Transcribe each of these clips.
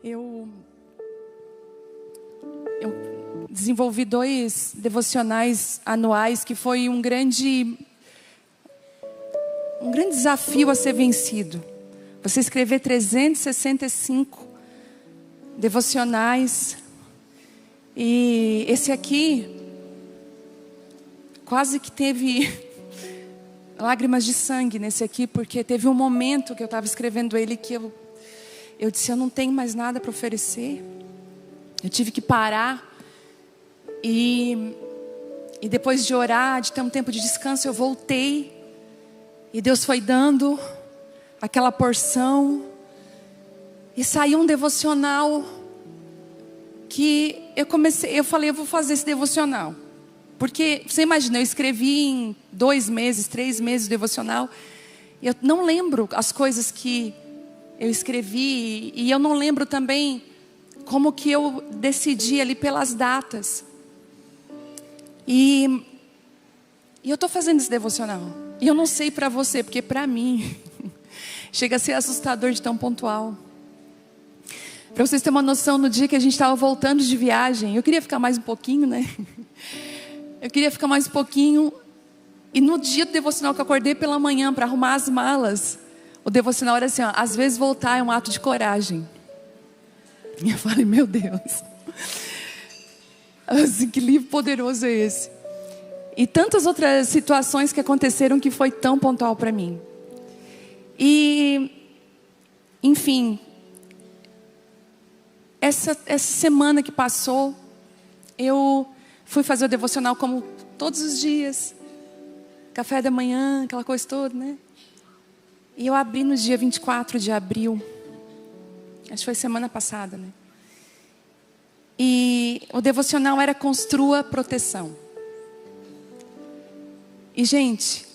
Eu desenvolvi 2 devocionais anuais que foi um grande desafio a ser vencido. Você escrever 365 devocionais. E esse aqui quase que teve lágrimas de sangue nesse aqui, porque teve um momento que eu estava escrevendo ele que eu disse, eu não tenho mais nada para oferecer. Eu tive que parar. E depois de orar, de ter um tempo de descanso, eu voltei. E Deus foi dando aquela porção. E saiu um devocional que eu falei, eu vou fazer esse devocional. Porque, você imagina, eu escrevi em 2 meses, 3 meses o devocional. E eu não lembro as coisas que eu escrevi. E eu não lembro também como que eu decidi ali pelas datas. E eu estou fazendo esse devocional. E eu não sei para você, porque para mim chega a ser assustador de tão pontual. Para vocês terem uma noção, no dia que a gente estava voltando de viagem, eu queria ficar mais um pouquinho, né? Eu queria ficar mais um pouquinho. E no dia do devocional que eu acordei pela manhã para arrumar as malas, o devocional era assim, ó, às vezes voltar é um ato de coragem. E eu falei, meu Deus, assim, que livro poderoso é esse? E tantas outras situações que aconteceram que foi tão pontual para mim. E, enfim, essa semana que passou, eu fui fazer o devocional como todos os dias. Café da manhã, aquela coisa toda, né? E eu abri no dia 24 de abril. Acho que foi semana passada, né? E o devocional era construa proteção. E, gente,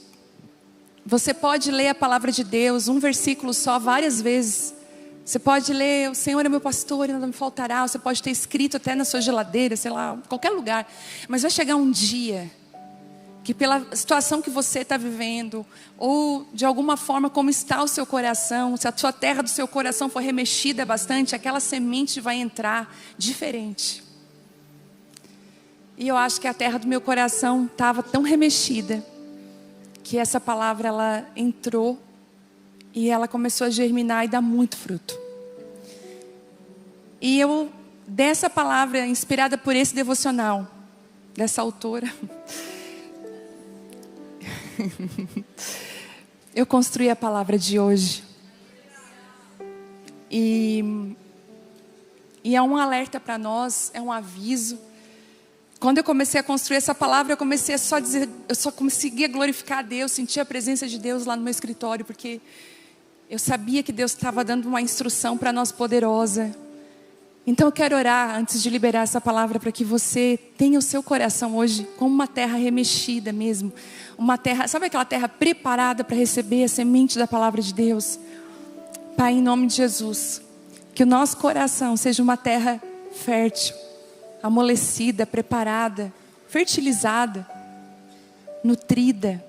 você pode ler a palavra de Deus, um versículo só, várias vezes. Você pode ler, o Senhor é meu pastor e nada me faltará. Você pode ter escrito até na sua geladeira, sei lá, qualquer lugar. Mas vai chegar um dia que pela situação que você está vivendo, ou de alguma forma como está o seu coração, se a sua terra do seu coração for remexida bastante, aquela semente vai entrar diferente. E eu acho que a terra do meu coração estava tão remexida, que essa palavra ela entrou e ela começou a germinar e dar muito fruto. E eu, dessa palavra, inspirada por esse devocional, dessa autora, eu construí a palavra de hoje. E é um alerta para nós, é um aviso. Quando eu comecei a construir essa palavra, eu comecei a só dizer, eu só conseguia glorificar a Deus, sentir a presença de Deus lá no meu escritório, porque eu sabia que Deus estava dando uma instrução para nós poderosa. Então eu quero orar antes de liberar essa palavra para que você tenha o seu coração hoje como uma terra remexida mesmo. Uma terra, sabe aquela terra preparada para receber a semente da palavra de Deus? Pai, em nome de Jesus, que o nosso coração seja uma terra fértil, amolecida, preparada, fertilizada, nutrida.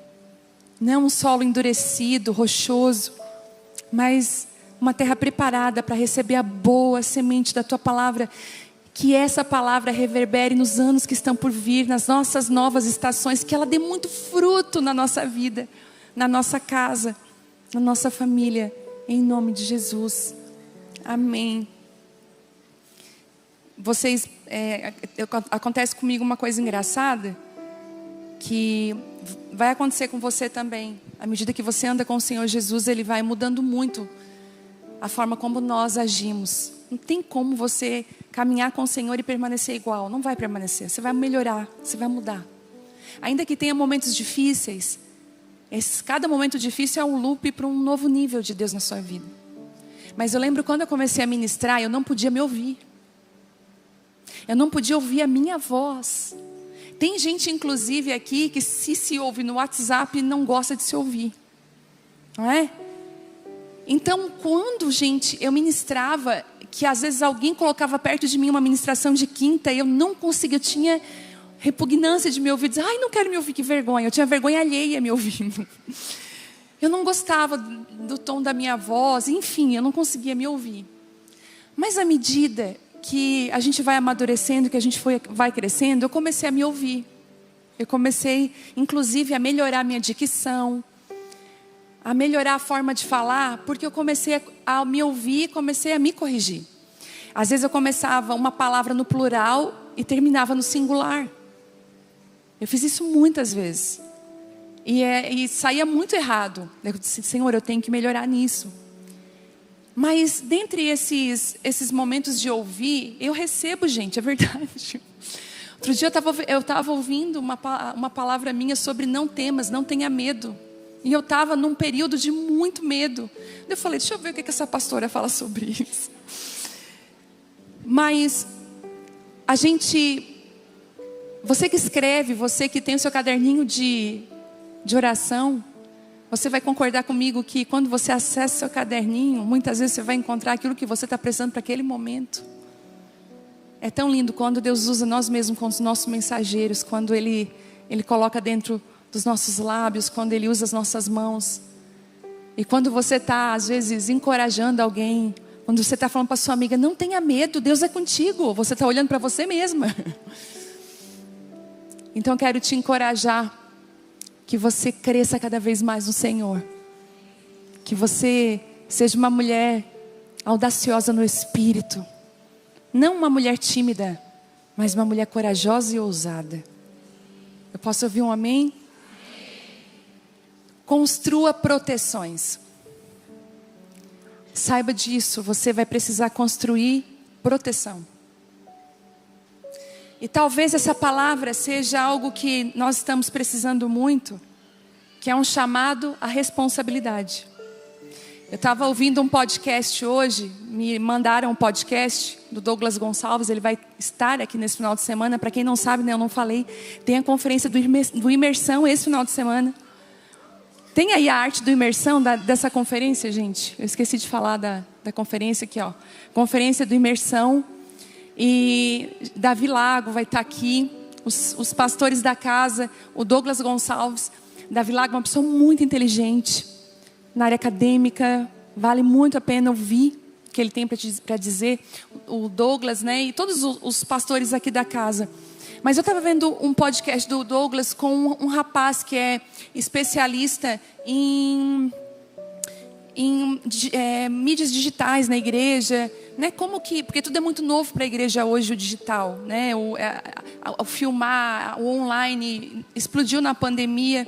Não um solo endurecido, rochoso, mas uma terra preparada para receber a boa semente da Tua palavra. Que essa palavra reverbere nos anos que estão por vir, nas nossas novas estações. Que ela dê muito fruto na nossa vida, na nossa casa, na nossa família. Em nome de Jesus. Amém. Vocês, acontece comigo uma coisa engraçada, que vai acontecer com você também. À medida que você anda com o Senhor Jesus, Ele vai mudando muito a forma como nós agimos. Não tem como você caminhar com o Senhor e permanecer igual. Não vai permanecer, você vai melhorar, você vai mudar. Ainda que tenha momentos difíceis, cada momento difícil é um loop para um novo nível de Deus na sua vida. Mas eu lembro quando eu comecei a ministrar, eu não podia me ouvir. Eu não podia ouvir a minha voz. Tem gente, inclusive, aqui que se ouve no WhatsApp não gosta de se ouvir. Não é? Então, quando, gente, eu ministrava, que às vezes alguém colocava perto de mim uma ministração de quinta, eu não conseguia, eu tinha repugnância de me ouvir, dizer, ai, não quero me ouvir, que vergonha. Eu tinha vergonha alheia me ouvindo. Eu não gostava do tom da minha voz, enfim, eu não conseguia me ouvir. Mas à medida que a gente vai amadurecendo, que a gente vai crescendo, eu comecei a me ouvir. Eu comecei, inclusive, a melhorar a minha dicção, a melhorar a forma de falar, porque eu comecei a me ouvir, comecei a me corrigir. Às vezes eu começava uma palavra no plural e terminava no singular. Eu fiz isso muitas vezes. E saía muito errado. Eu disse, Senhor, eu tenho que melhorar nisso. Mas dentre esses momentos de ouvir, eu recebo, gente, é verdade. Outro dia eu estava ouvindo uma palavra minha sobre não temas, não tenha medo. E eu estava num período de muito medo. Eu falei, deixa eu ver o que essa pastora fala sobre isso. Mas você que escreve, você que tem o seu caderninho de oração, você vai concordar comigo que quando você acessa o seu caderninho, muitas vezes você vai encontrar aquilo que você está precisando para aquele momento. É tão lindo quando Deus usa nós mesmos como os nossos mensageiros, quando Ele coloca dentro dos nossos lábios, quando Ele usa as nossas mãos. E quando você está, às vezes, encorajando alguém, quando você está falando para sua amiga, não tenha medo, Deus é contigo. Você está olhando para você mesma. Então eu quero te encorajar, que você cresça cada vez mais no Senhor. Que você seja uma mulher audaciosa no espírito. Não uma mulher tímida, mas uma mulher corajosa e ousada. Eu posso ouvir um amém? Construa proteções. Saiba disso, você vai precisar construir proteção. E talvez essa palavra seja algo que nós estamos precisando muito, que é um chamado à responsabilidade. Eu estava ouvindo um podcast hoje, me mandaram um podcast do Douglas Gonçalves, ele vai estar aqui nesse final de semana. Para quem não sabe, né, eu não falei, tem a conferência do Imersão esse final de semana. Tem aí a arte do Imersão dessa conferência, gente? Eu esqueci de falar da conferência aqui, ó. Conferência do Imersão. E Davi Lago vai estar aqui, os pastores da casa, o Douglas Gonçalves. Davi Lago é uma pessoa muito inteligente, na área acadêmica, vale muito a pena ouvir o que ele tem para dizer. O Douglas, né, e todos os pastores aqui da casa. Mas eu estava vendo um podcast do Douglas com um rapaz que é especialista em mídias digitais na igreja, né? Porque tudo é muito novo para a igreja hoje, o digital, né? O filmar, o online explodiu na pandemia.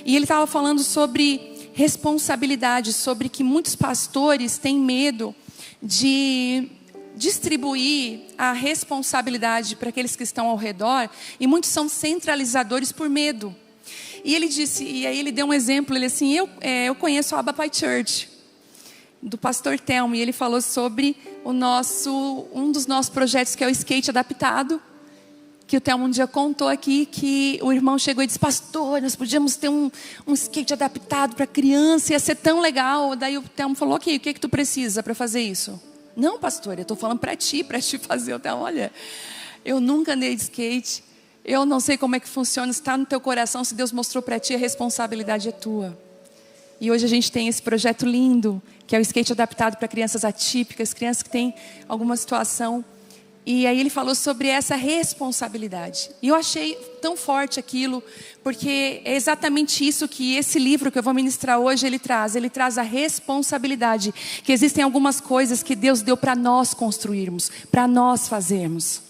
E ele estava falando sobre responsabilidade, sobre que muitos pastores têm medo de distribuir a responsabilidade para aqueles que estão ao redor, e muitos são centralizadores por medo. E ele disse, e aí ele deu um exemplo, ele assim, eu conheço a Abba Pai Church, do pastor Telmo, e ele falou sobre um dos nossos projetos, que é o skate adaptado, que o Telmo um dia contou aqui, que o irmão chegou e disse, pastor, nós podíamos ter um skate adaptado para criança, ia ser tão legal. Daí o Telmo falou, ok, o que tu precisa para fazer isso? Não, pastor, eu estou falando para ti fazer. O Telmo, olha, eu nunca andei de skate, eu não sei como é que funciona, está no teu coração, se Deus mostrou para ti, a responsabilidade é tua. E hoje a gente tem esse projeto lindo, que é o skate adaptado para crianças atípicas, crianças que têm alguma situação. E aí ele falou sobre essa responsabilidade. E eu achei tão forte aquilo, porque é exatamente isso que esse livro que eu vou ministrar hoje, ele traz. Ele traz a responsabilidade, que existem algumas coisas que Deus deu para nós construirmos, para nós fazermos.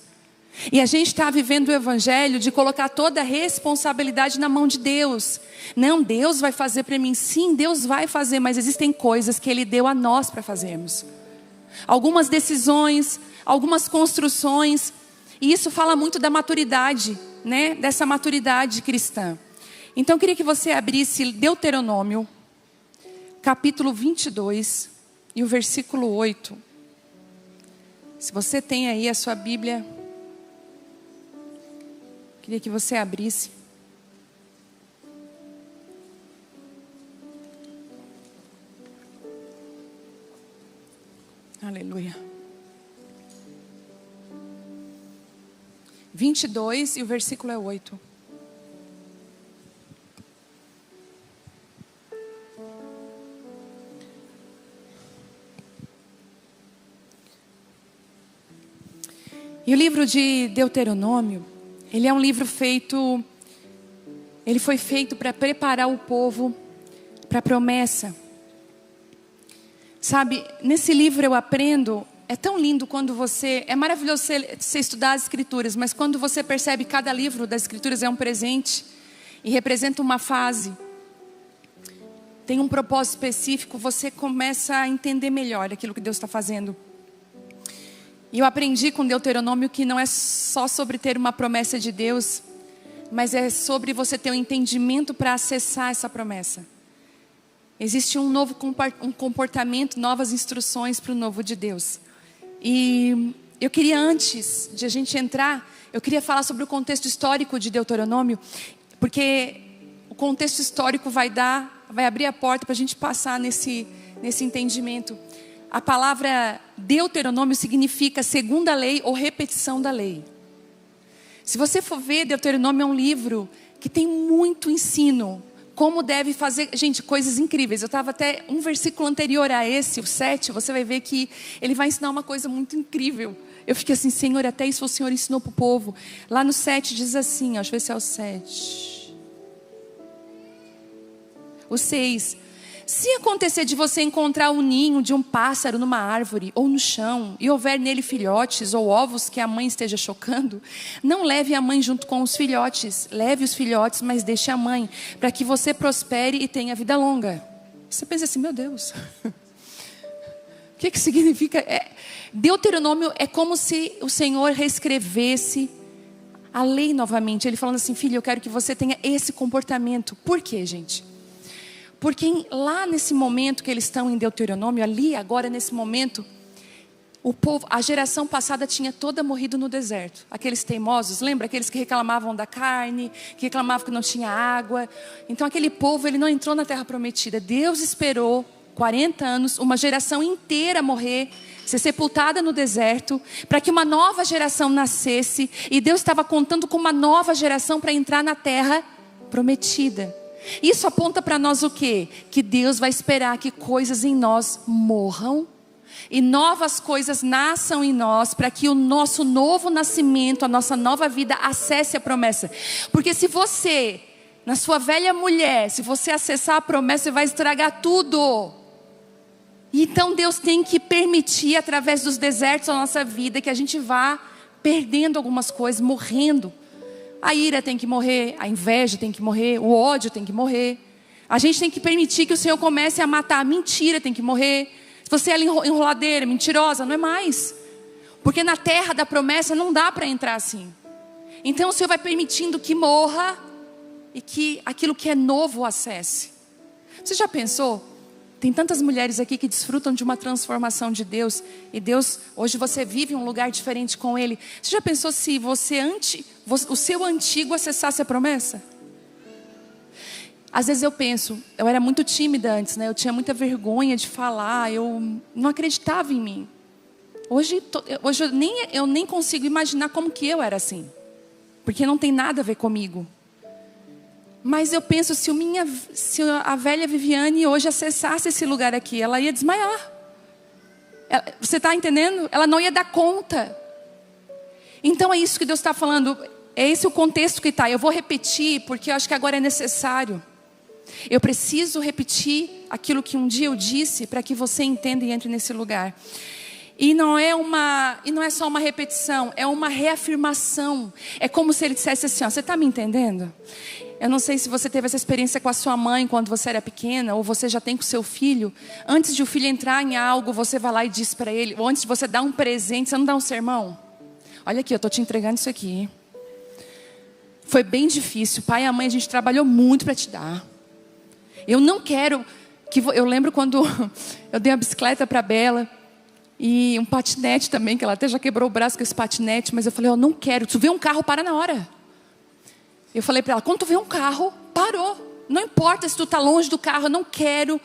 E a gente está vivendo o evangelho de colocar toda a responsabilidade na mão de Deus. Não, Deus vai fazer para mim. Sim, Deus vai fazer, mas existem coisas que Ele deu a nós para fazermos. Algumas decisões, algumas construções. E isso fala muito da maturidade, né? Dessa maturidade cristã. Então eu queria que você abrisse Deuteronômio, capítulo 22 e o versículo 8. Se você tem aí a sua Bíblia, queria que você abrisse. Aleluia. 22 e o versículo é 8. E o livro de Deuteronômio, ele é um livro ele foi feito para preparar o povo para a promessa. Sabe, nesse livro eu aprendo, é tão lindo quando é maravilhoso você estudar as escrituras, mas quando você percebe que cada livro das escrituras é um presente e representa uma fase, tem um propósito específico, você começa a entender melhor aquilo que Deus está fazendo. E eu aprendi com Deuteronômio que não é só sobre ter uma promessa de Deus, mas é sobre você ter um entendimento para acessar essa promessa. Existe um novo comportamento, novas instruções para o novo de Deus. E eu queria, antes de a gente entrar, eu queria falar sobre o contexto histórico de Deuteronômio, porque o contexto histórico vai abrir a porta para a gente passar nesse entendimento. A palavra Deuteronômio significa segunda lei ou repetição da lei. Se você for ver, Deuteronômio é um livro que tem muito ensino. Como deve fazer, gente, coisas incríveis. Eu estava até um versículo anterior a esse, o 7, você vai ver que ele vai ensinar uma coisa muito incrível. Eu fiquei assim, Senhor, até isso o Senhor ensinou para o povo. Lá no 7 diz assim, deixa eu ver se é o 7. O 6. Se acontecer de você encontrar o ninho de um pássaro numa árvore ou no chão, e houver nele filhotes ou ovos que a mãe esteja chocando, não leve a mãe junto com os filhotes. Leve os filhotes, mas deixe a mãe, para que você prospere e tenha vida longa. Você pensa assim, meu Deus. O que significa? Deuteronômio é como se o Senhor reescrevesse a lei novamente. Ele falando assim, filho, eu quero que você tenha esse comportamento. Por quê, gente? Porque lá nesse momento que eles estão em Deuteronômio, ali agora nesse momento, o povo, a geração passada tinha toda morrido no deserto. Aqueles teimosos, lembra? Aqueles que reclamavam da carne, que reclamavam que não tinha água. Então aquele povo, ele não entrou na terra prometida. Deus esperou 40 anos, uma geração inteira morrer, ser sepultada no deserto, para que uma nova geração nascesse. E Deus estava contando com uma nova geração para entrar na terra prometida. Isso aponta para nós o quê? Que Deus vai esperar que coisas em nós morram e novas coisas nasçam em nós, para que o nosso novo nascimento, a nossa nova vida acesse a promessa. Porque se você, na sua velha mulher, se você acessar a promessa, você vai estragar tudo. Então Deus tem que permitir, através dos desertos da nossa vida, que a gente vá perdendo algumas coisas, morrendo. A ira tem que morrer, a inveja tem que morrer, o ódio tem que morrer. A gente tem que permitir que o Senhor comece a matar. A mentira tem que morrer. Se você é enroladeira, mentirosa, não é mais. Porque na terra da promessa não dá para entrar assim. Então o Senhor vai permitindo que morra e que aquilo que é novo acesse. Você já pensou? Tem tantas mulheres aqui que desfrutam de uma transformação de Deus. E Deus, hoje você vive um lugar diferente com Ele. Você já pensou se o seu antigo acessasse a promessa? Às vezes eu penso, eu era muito tímida antes, né? Eu tinha muita vergonha de falar, eu não acreditava em mim. Hoje eu nem consigo imaginar como que eu era assim. Porque não tem nada a ver comigo. Mas eu penso, se a velha Viviane hoje acessasse esse lugar aqui, ela ia desmaiar. Você está entendendo? Ela não ia dar conta. Então é isso que Deus está falando. É esse o contexto que está. Eu vou repetir, porque eu acho que agora é necessário. Eu preciso repetir aquilo que um dia eu disse, para que você entenda e entre nesse lugar. E não é só uma repetição, é uma reafirmação. É como se ele dissesse assim, ó, você está me entendendo? Eu não sei se você teve essa experiência com a sua mãe quando você era pequena, ou você já tem com o seu filho. Antes de o filho entrar em algo, você vai lá e diz para ele, ou antes de você dar um presente, você não dá um sermão? Olha aqui, eu estou te entregando isso aqui. Foi bem difícil, o pai e a mãe, a gente trabalhou muito para te dar. Eu não quero eu lembro quando eu dei a bicicleta para a Bela, e um patinete também, que ela até já quebrou o braço com esse patinete, mas eu falei, eu não quero, tu vê um carro, para na hora. Eu falei para ela, quando tu vê um carro, parou. Não importa se tu está longe do carro, eu não quero,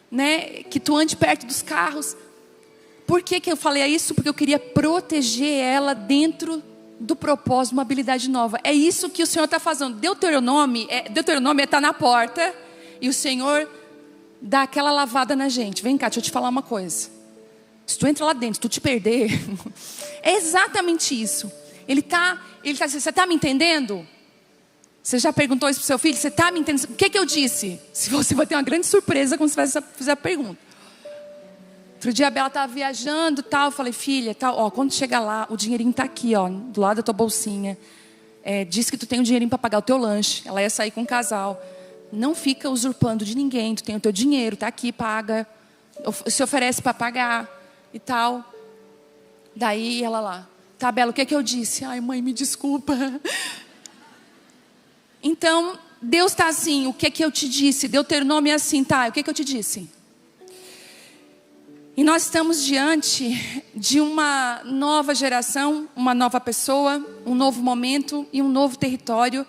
né, que tu ande perto dos carros. Por que eu falei isso? Porque eu queria proteger ela dentro do propósito, uma habilidade nova. É isso que o Senhor está fazendo. Deuteronômio está na porta, e o Senhor dá aquela lavada na gente. Vem cá, deixa eu te falar uma coisa. Se tu entra lá dentro, se tu te perder, é exatamente isso. Ele tá dizendo, você está me entendendo? Você já perguntou isso para o seu filho? Você está me entendendo? O que eu disse? Se você vai ter uma grande surpresa quando você fizer a pergunta. Outro dia a Bela estava viajando, tal, eu falei, filha, tal, ó, quando chegar lá, o dinheirinho está aqui, ó, do lado da tua bolsinha. Diz que tu tem um dinheirinho para pagar o teu lanche. Ela ia sair com um casal. Não fica usurpando de ninguém, tu tem o teu dinheiro, está aqui, paga. Se oferece para pagar e tal. Daí ela lá, tá, Bela, o que eu disse? Ai, mãe, me desculpa. Então, Deus está assim, o que eu te disse? Deuteronômio é assim, tá, o que eu te disse? E nós estamos diante de uma nova geração, uma nova pessoa, um novo momento e um novo território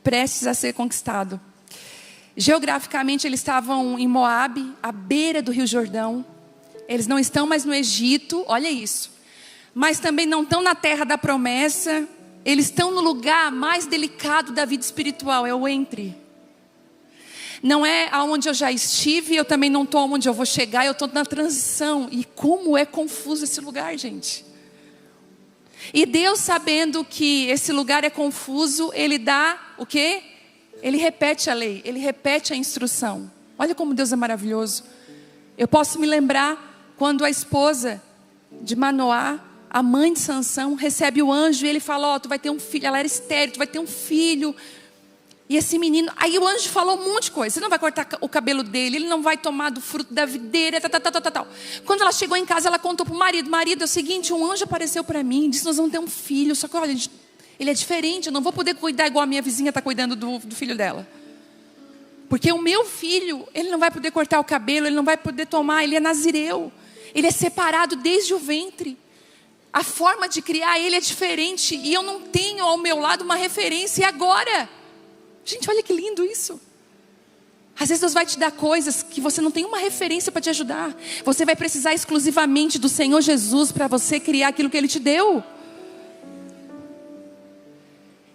prestes a ser conquistado. Geograficamente eles estavam em Moabe, à beira do Rio Jordão. Eles não estão mais no Egito, olha isso. Mas também não estão na terra da promessa. Eles estão no lugar mais delicado da vida espiritual, é o entre. Não é aonde eu já estive, eu também não estou onde eu vou chegar, eu estou na transição. E como é confuso esse lugar, gente. E Deus, sabendo que esse lugar é confuso, Ele dá o quê? Ele repete a lei, Ele repete a instrução. Olha como Deus é maravilhoso. Eu posso me lembrar quando a esposa de Manoá, a mãe de Sansão, recebe o anjo e ele fala, ó, tu vai ter um filho. Ela era estéril, tu vai ter um filho. E esse menino, aí o anjo falou um monte de coisa. Você não vai cortar o cabelo dele, ele não vai tomar do fruto da videira, tal. Quando ela chegou em casa, ela contou para o marido, é o seguinte, um anjo apareceu para mim, disse, nós vamos ter um filho, só que olha, ele é diferente, eu não vou poder cuidar igual a minha vizinha está cuidando do filho dela. Porque o meu filho, ele não vai poder cortar o cabelo, ele não vai poder tomar, ele é nazireu. Ele é separado desde o ventre. A forma de criar ele é diferente, e eu não tenho ao meu lado uma referência, e agora? Gente, olha que lindo isso. Às vezes Deus vai te dar coisas que você não tem uma referência para te ajudar. Você vai precisar exclusivamente do Senhor Jesus para você criar aquilo que Ele te deu.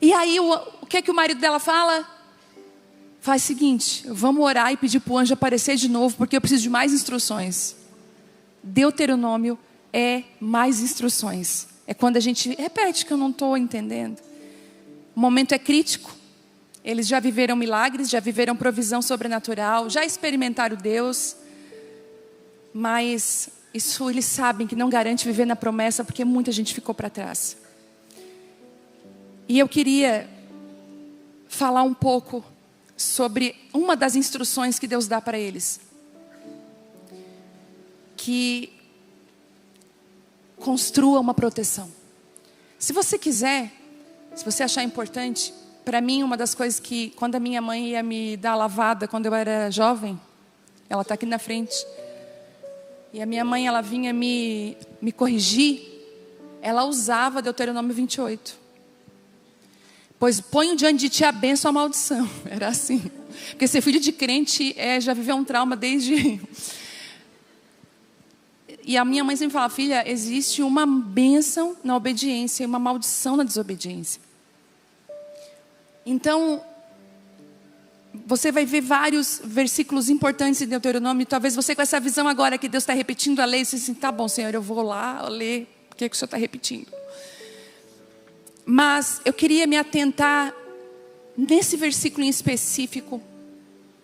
E aí o que é que o marido dela fala? Faz o seguinte, vamos orar e pedir para o anjo aparecer de novo, porque eu preciso de mais instruções. Deuteronômio é mais instruções. É quando a gente repete que eu não estou entendendo. O momento é crítico. Eles já viveram milagres, já viveram provisão sobrenatural, já experimentaram Deus. Mas isso eles sabem que não garante viver na promessa, porque muita gente ficou para trás. E eu queria falar um pouco sobre uma das instruções que Deus dá para eles. Que construa uma proteção. Se você quiser, se você achar importante, para mim uma das coisas que, quando a minha mãe ia me dar a lavada, quando eu era jovem, ela está aqui na frente, e a minha mãe, ela vinha me corrigir, ela usava Deuteronômio 28. Pois ponho diante de ti a bênção ou a maldição. Era assim. Porque ser filho de crente já viveu um trauma desde... E a minha mãe sempre fala, filha, existe uma bênção na obediência e uma maldição na desobediência. Então, você vai ver vários versículos importantes em Deuteronômio. Talvez você com essa visão agora que Deus está repetindo a lei, você assim, tá bom, Senhor, eu vou lá ler, o que o Senhor está repetindo? Mas eu queria me atentar nesse versículo em específico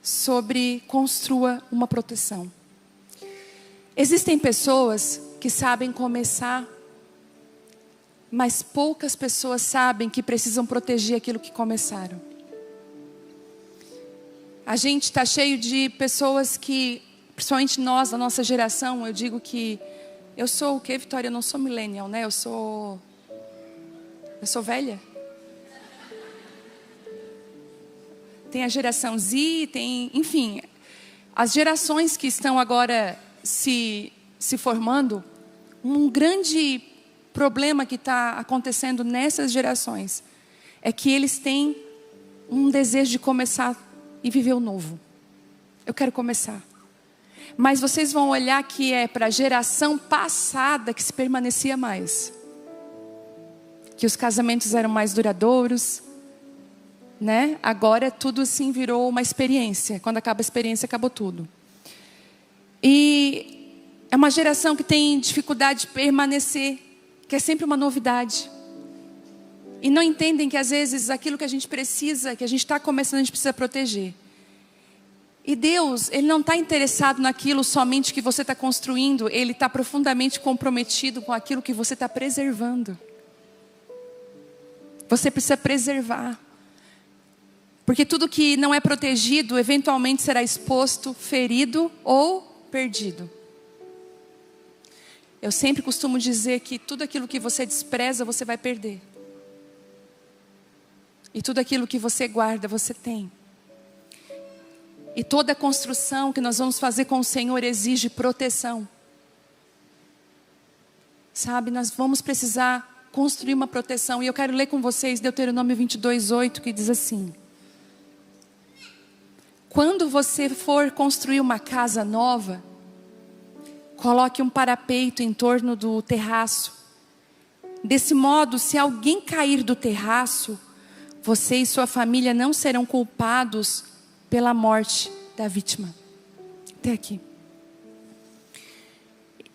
sobre construa uma proteção. Existem pessoas que sabem começar, mas poucas pessoas sabem que precisam proteger aquilo que começaram. A gente está cheio de pessoas que, principalmente nós, da nossa geração, eu digo que eu sou o quê, Vitória? Eu não sou millennial, né? Eu sou velha. Tem a geração Z, enfim, as gerações que estão agora se formando. Um grande problema que está acontecendo nessas gerações é que eles têm um desejo de começar e viver o novo. Eu quero começar. Mas vocês vão olhar que é para a geração passada que se permanecia mais. Que os casamentos eram mais duradouros, né? Agora tudo assim virou uma experiência. Quando acaba a experiência, acabou tudo. E É uma geração que tem dificuldade de permanecer, que é sempre uma novidade. E não entendem que às vezes aquilo que a gente precisa, que a gente está começando, a gente precisa proteger. E Deus, Ele não está interessado naquilo somente que você está construindo. Ele está profundamente comprometido com aquilo que você está preservando. Você precisa preservar. Porque tudo que não é protegido, eventualmente será exposto, ferido ou perdido. Eu sempre costumo dizer que tudo aquilo que você despreza, você vai perder. E tudo aquilo que você guarda, você tem. E toda construção que nós vamos fazer com o Senhor exige proteção. Sabe, nós vamos precisar construir uma proteção. E eu quero ler com vocês Deuteronômio 22:8, que diz assim: quando você for construir uma casa nova, coloque um parapeito em torno do terraço. Desse modo, se alguém cair do terraço, você e sua família não serão culpados pela morte da vítima. Até aqui.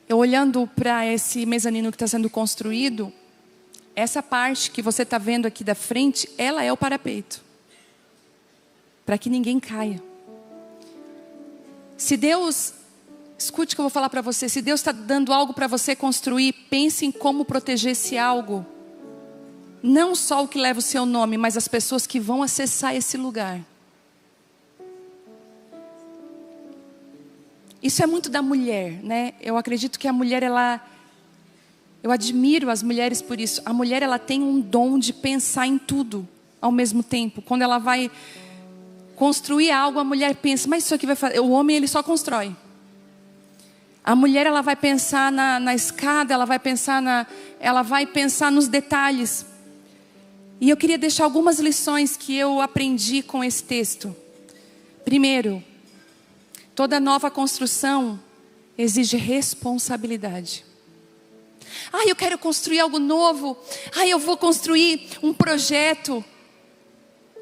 Eu olhando para esse mezanino que está sendo construído, essa parte que você está vendo aqui da frente, ela é o parapeito. Para que ninguém caia. Se Deus, escute o que eu vou falar para você, se Deus está dando algo para você construir, pense em como proteger esse algo. Não só o que leva o seu nome, mas as pessoas que vão acessar esse lugar. Isso é muito da mulher, né? Eu acredito que a mulher, eu admiro as mulheres por isso. A mulher, ela tem um dom de pensar em tudo ao mesmo tempo. Quando ela vai construir algo, a mulher pensa, mas isso aqui vai fazer... O homem, ele só constrói. A mulher, ela vai pensar na escada, ela vai pensar nos detalhes. E eu queria deixar algumas lições que eu aprendi com esse texto. Primeiro, toda nova construção exige responsabilidade. Eu quero construir algo novo. Eu vou construir um projeto.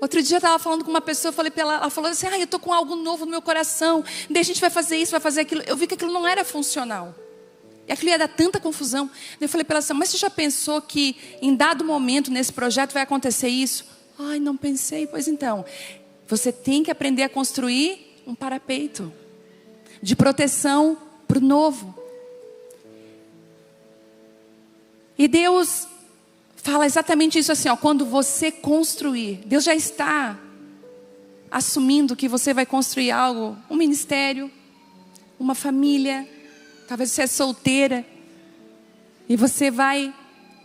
Outro dia eu estava falando com uma pessoa, falei para ela, ela falou assim, eu estou com algo novo no meu coração. Daí a gente vai fazer isso, vai fazer aquilo. Eu vi que aquilo não era funcional. E aquilo ia dar tanta confusão. Daí eu falei para ela assim, mas você já pensou que em dado momento nesse projeto vai acontecer isso? Não pensei. Pois então, você tem que aprender a construir um parapeito de proteção para o novo. E Deus fala exatamente isso assim, quando você construir, Deus já está assumindo que você vai construir algo, um ministério, uma família, talvez você é solteira, e você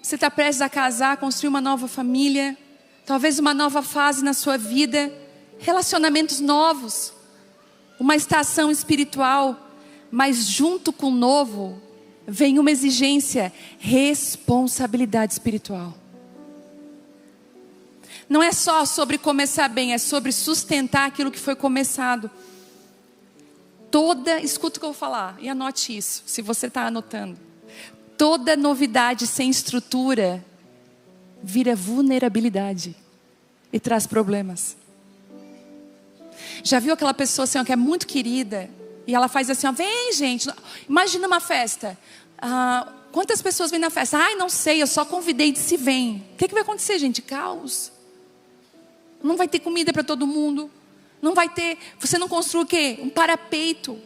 está prestes a casar, construir uma nova família, talvez uma nova fase na sua vida, relacionamentos novos, uma estação espiritual, mas junto com o novo, vem uma exigência, responsabilidade espiritual. Não é só sobre começar bem, é sobre sustentar aquilo que foi começado. Escuta o que eu vou falar e anote isso, se você está anotando. Toda novidade sem estrutura vira vulnerabilidade e traz problemas. Já viu aquela pessoa assim, que é muito querida e ela faz assim, vem gente, imagina uma festa. Quantas pessoas vêm na festa? Não sei, eu só convidei, disse vem. O que vai acontecer, gente? Caos. Não vai ter comida para todo mundo. Não vai ter, você não construi o quê? Um parapeito.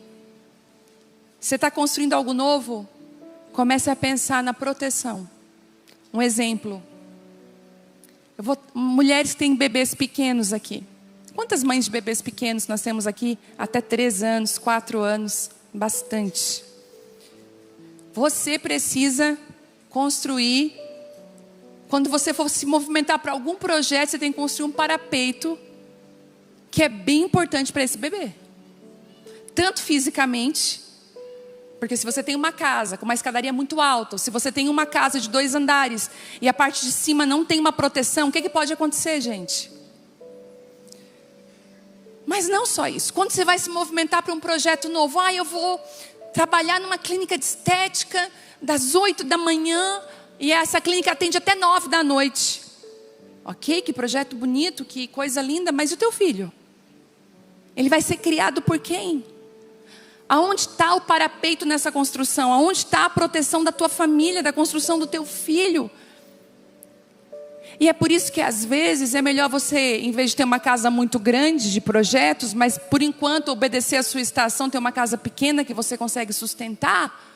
Você está construindo algo novo? Comece a pensar na proteção. Um exemplo. Mulheres que têm bebês pequenos aqui. Quantas mães de bebês pequenos nós temos aqui? Até 3 anos, 4 anos. Bastante. Você precisa construir. Quando você for se movimentar para algum projeto, você tem que construir um parapeito que é bem importante para esse bebê. Tanto fisicamente, porque se você tem uma casa com uma escadaria muito alta, ou se você tem uma casa de 2 andares e a parte de cima não tem uma proteção, o que pode acontecer, gente? Mas não só isso. Quando você vai se movimentar para um projeto novo, eu vou trabalhar numa clínica de estética das 8 da manhã e essa clínica atende até 9 da noite. Ok, que projeto bonito, que coisa linda, mas e o teu filho? Ele vai ser criado por quem? Aonde está o parapeito nessa construção? Aonde está a proteção da tua família, da construção do teu filho? E é por isso que às vezes é melhor você, em vez de ter uma casa muito grande de projetos, mas por enquanto obedecer a sua estação, ter uma casa pequena que você consegue sustentar,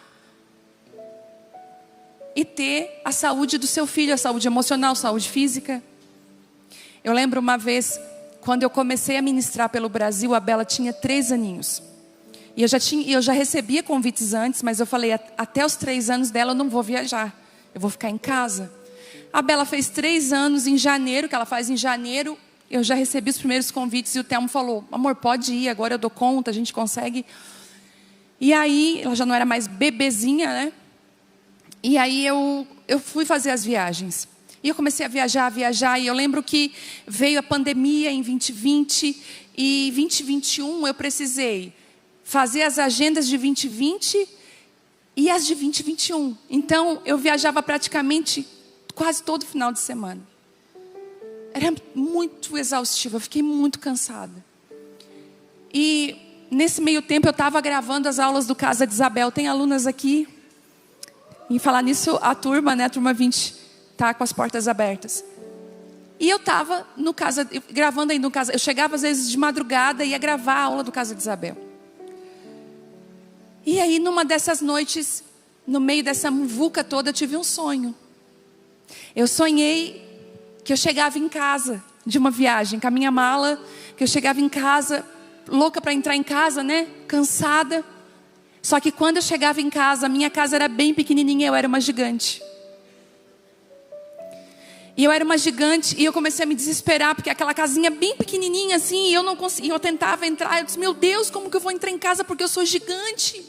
e ter a saúde do seu filho, a saúde emocional, saúde física. Eu lembro uma vez, quando eu comecei a ministrar pelo Brasil, a Bela tinha 3 aninhos. E eu já recebia convites antes, mas eu falei, até os 3 anos dela eu não vou viajar, eu vou ficar em casa. A Bela fez 3 anos em janeiro, que ela faz em janeiro, eu já recebi os primeiros convites e o Telmo falou, amor, pode ir, agora eu dou conta, a gente consegue. E aí, ela já não era mais bebezinha, né? E aí eu fui fazer as viagens. E eu comecei a viajar, e eu lembro que veio a pandemia em 2020, e 2021 eu precisei fazer as agendas de 2020 e as de 2021. Então, eu viajava praticamente quase todo final de semana. Era muito exaustivo, eu fiquei muito cansada. E nesse meio tempo eu estava gravando as aulas do Casa de Isabel. Tem alunas aqui. Em falar nisso, a turma, né, a turma 20, está com as portas abertas. E eu estava no Casa, gravando aí no Casa. Eu chegava às vezes de madrugada e ia gravar a aula do Casa de Isabel. E aí, numa dessas noites, no meio dessa muvuca toda, eu tive um sonho. Eu sonhei que eu chegava em casa de uma viagem, com a minha mala, que eu chegava em casa, louca para entrar em casa, né? Cansada. Só que quando eu chegava em casa, a minha casa era bem pequenininha, eu era uma gigante. E eu era uma gigante e eu comecei a me desesperar, porque aquela casinha bem pequenininha assim, e eu não conseguia, eu tentava entrar, eu disse, meu Deus, como que eu vou entrar em casa porque eu sou gigante?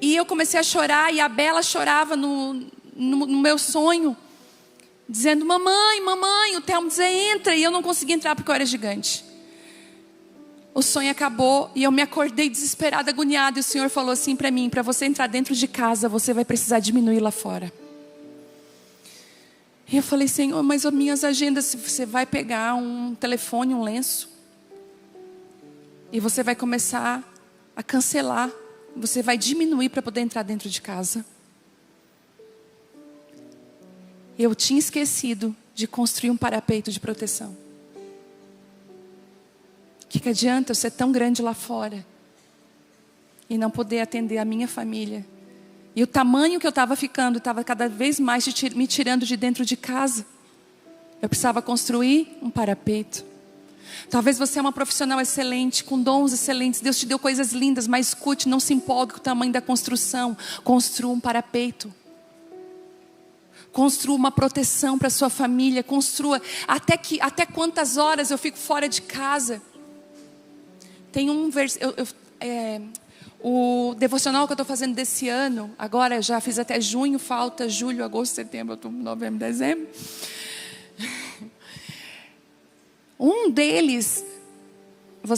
E eu comecei a chorar e a Bela chorava no meu sonho, dizendo, mamãe, o Telmo dizia, entra, e eu não conseguia entrar porque eu era gigante. O sonho acabou e eu me acordei desesperada, agoniada, e o Senhor falou assim para mim, para você entrar dentro de casa, você vai precisar diminuir lá fora. E eu falei, Senhor, mas as minhas agendas, você vai pegar um telefone, um lenço, e você vai começar a cancelar, você vai diminuir para poder entrar dentro de casa. Eu tinha esquecido de construir um parapeito de proteção. O que adianta eu ser tão grande lá fora e não poder atender a minha família? E o tamanho que eu estava ficando estava cada vez mais me tirando de dentro de casa. Eu precisava construir um parapeito. Talvez você é uma profissional excelente, com dons excelentes. Deus te deu coisas lindas, mas escute, não se empolgue com o tamanho da construção. Construa um parapeito. Construa uma proteção para a sua família. Construa até quantas horas eu fico fora de casa. Tem um versículo, o devocional que eu estou fazendo desse ano, agora já fiz até junho, falta julho, agosto, setembro, outubro, novembro, dezembro. Um deles,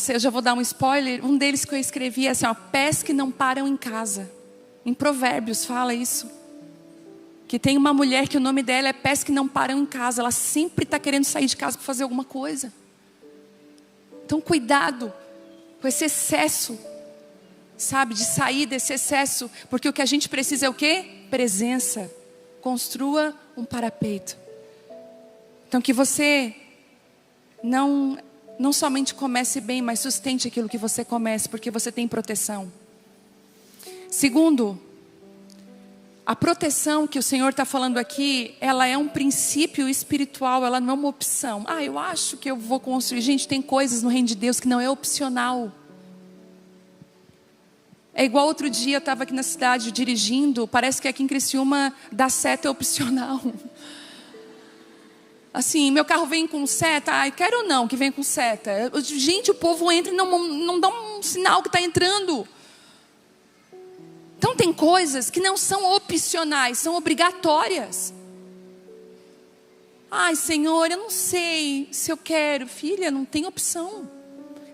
eu já vou dar um spoiler, um deles que eu escrevi é assim, pés que não param em casa. Em Provérbios fala isso. Que tem uma mulher que o nome dela é pés que não param em casa. Ela sempre está querendo sair de casa para fazer alguma coisa. Então cuidado com esse excesso, sabe, de sair desse excesso, porque o que a gente precisa é o quê? Presença. Construa um parapeito. Então que você não somente comece bem, mas sustente aquilo que você comece, porque você tem proteção. Segundo, a proteção que o Senhor está falando aqui, ela é um princípio espiritual, ela não é uma opção. Eu acho que eu vou construir. Gente, tem coisas no reino de Deus que não é opcional. É igual outro dia, eu estava aqui na cidade dirigindo, parece que aqui em Criciúma dar seta é opcional. Assim, meu carro vem com seta, quero ou não que vem com seta. Gente, o povo entra e não dá um sinal que está entrando. Então tem coisas que não são opcionais, são obrigatórias. Senhor, eu não sei se eu quero. Filha, não tem opção.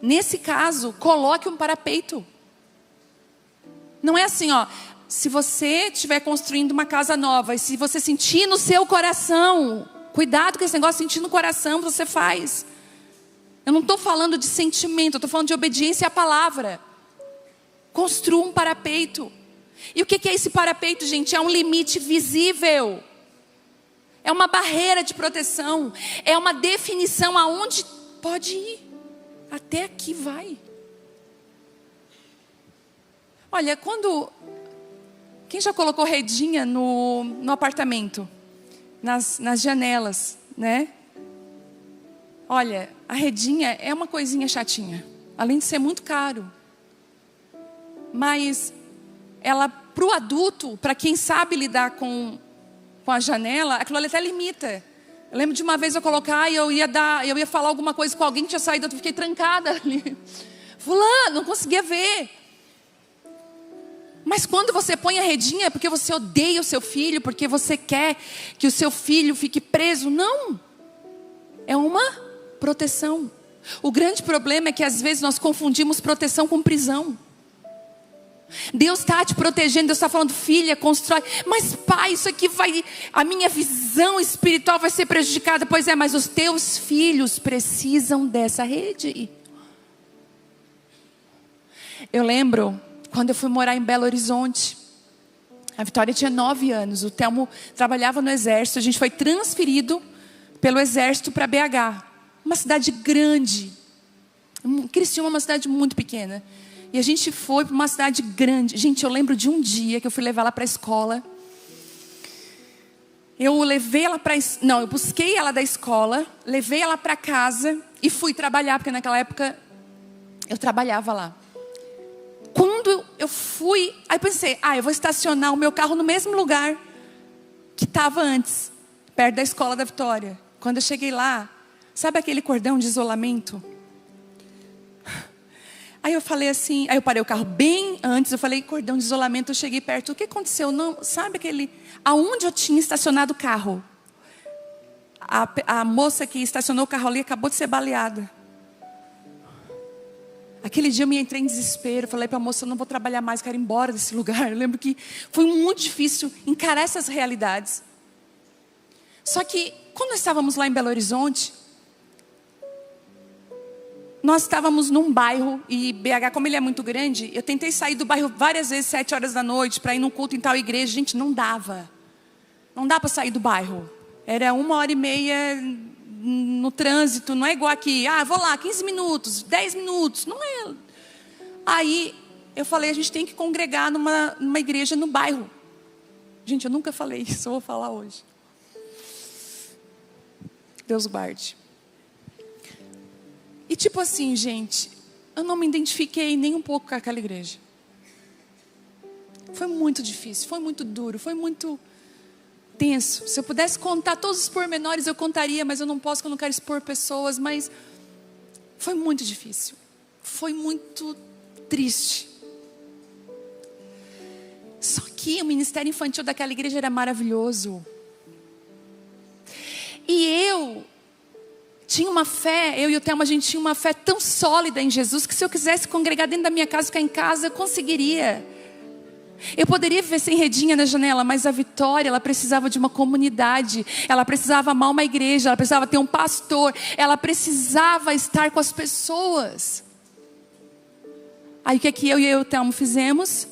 Nesse caso, coloque um parapeito. Não é assim, se você estiver construindo uma casa nova e se você sentir no seu coração, cuidado com esse negócio, sentir no coração, você faz. Eu não estou falando de sentimento, eu estou falando de obediência à palavra. Construa um parapeito. E o que é esse parapeito, gente? É um limite visível. É uma barreira de proteção. É uma definição aonde pode ir. Até aqui vai. Olha, quem já colocou redinha no apartamento? Nas janelas, né? Olha, a redinha é uma coisinha chatinha. Além de ser muito caro. Mas ela, para o adulto, para quem sabe lidar com a janela, aquilo ali até limita. Eu lembro de uma vez eu colocar e eu ia falar alguma coisa com alguém que tinha saído, eu fiquei trancada ali. Fulano, não conseguia ver. Mas quando você põe a redinha é porque você odeia o seu filho, porque você quer que o seu filho fique preso. Não. É uma proteção. O grande problema é que às vezes nós confundimos proteção com prisão. Deus está te protegendo, Deus está falando, filha, constrói. Mas pai, isso aqui a minha visão espiritual vai ser prejudicada. Pois é, mas os teus filhos precisam dessa rede. Eu lembro quando eu fui morar em Belo Horizonte. A Vitória tinha 9 anos. O Telmo trabalhava no exército. A gente foi transferido pelo exército para BH. Uma cidade grande. Criciúma é uma cidade muito pequena. E a gente foi para uma cidade grande. Gente, eu lembro de um dia que eu fui levar ela para a escola. Eu busquei ela da escola, levei ela para casa e fui trabalhar, porque naquela época eu trabalhava lá. Quando eu fui, aí pensei, eu vou estacionar o meu carro no mesmo lugar que estava antes, perto da escola da Vitória. Quando eu cheguei lá, sabe aquele cordão de isolamento? Aí eu falei assim, aí eu parei o carro bem antes, eu falei, cordão de isolamento, eu cheguei perto, o que aconteceu? Não, sabe aonde eu tinha estacionado o carro? A moça que estacionou o carro ali acabou de ser baleada. Aquele dia eu me entrei em desespero, falei para a moça, eu não vou trabalhar mais, quero ir embora desse lugar. Eu lembro que foi muito difícil encarar essas realidades. Só que, quando nós estávamos lá em Belo Horizonte, nós estávamos num bairro, e BH, como ele é muito grande, eu tentei sair do bairro várias vezes, 7 horas da noite, para ir num culto em tal igreja. Gente, não dava. Não dá para sair do bairro. Era 1h30 no trânsito, não é igual aqui. Vou lá, 15 minutos, 10 minutos. Não é. Aí, eu falei, a gente tem que congregar numa igreja no bairro. Gente, eu nunca falei isso, eu vou falar hoje. Deus guarde. E tipo assim, gente, eu não me identifiquei nem um pouco com aquela igreja. Foi muito difícil, foi muito duro, foi muito tenso. Se eu pudesse contar todos os pormenores, eu contaria, mas eu não posso, porque eu não quero expor pessoas. Mas foi muito difícil, foi muito triste. Só que o ministério infantil daquela igreja era maravilhoso. E eu tinha uma fé, eu e o Telmo, a gente tinha uma fé tão sólida em Jesus, que se eu quisesse congregar dentro da minha casa, ficar em casa, eu conseguiria. Eu poderia viver sem redinha na janela, mas a Vitória, ela precisava de uma comunidade, ela precisava amar uma igreja, ela precisava ter um pastor, ela precisava estar com as pessoas. Aí o que eu e o Telmo fizemos?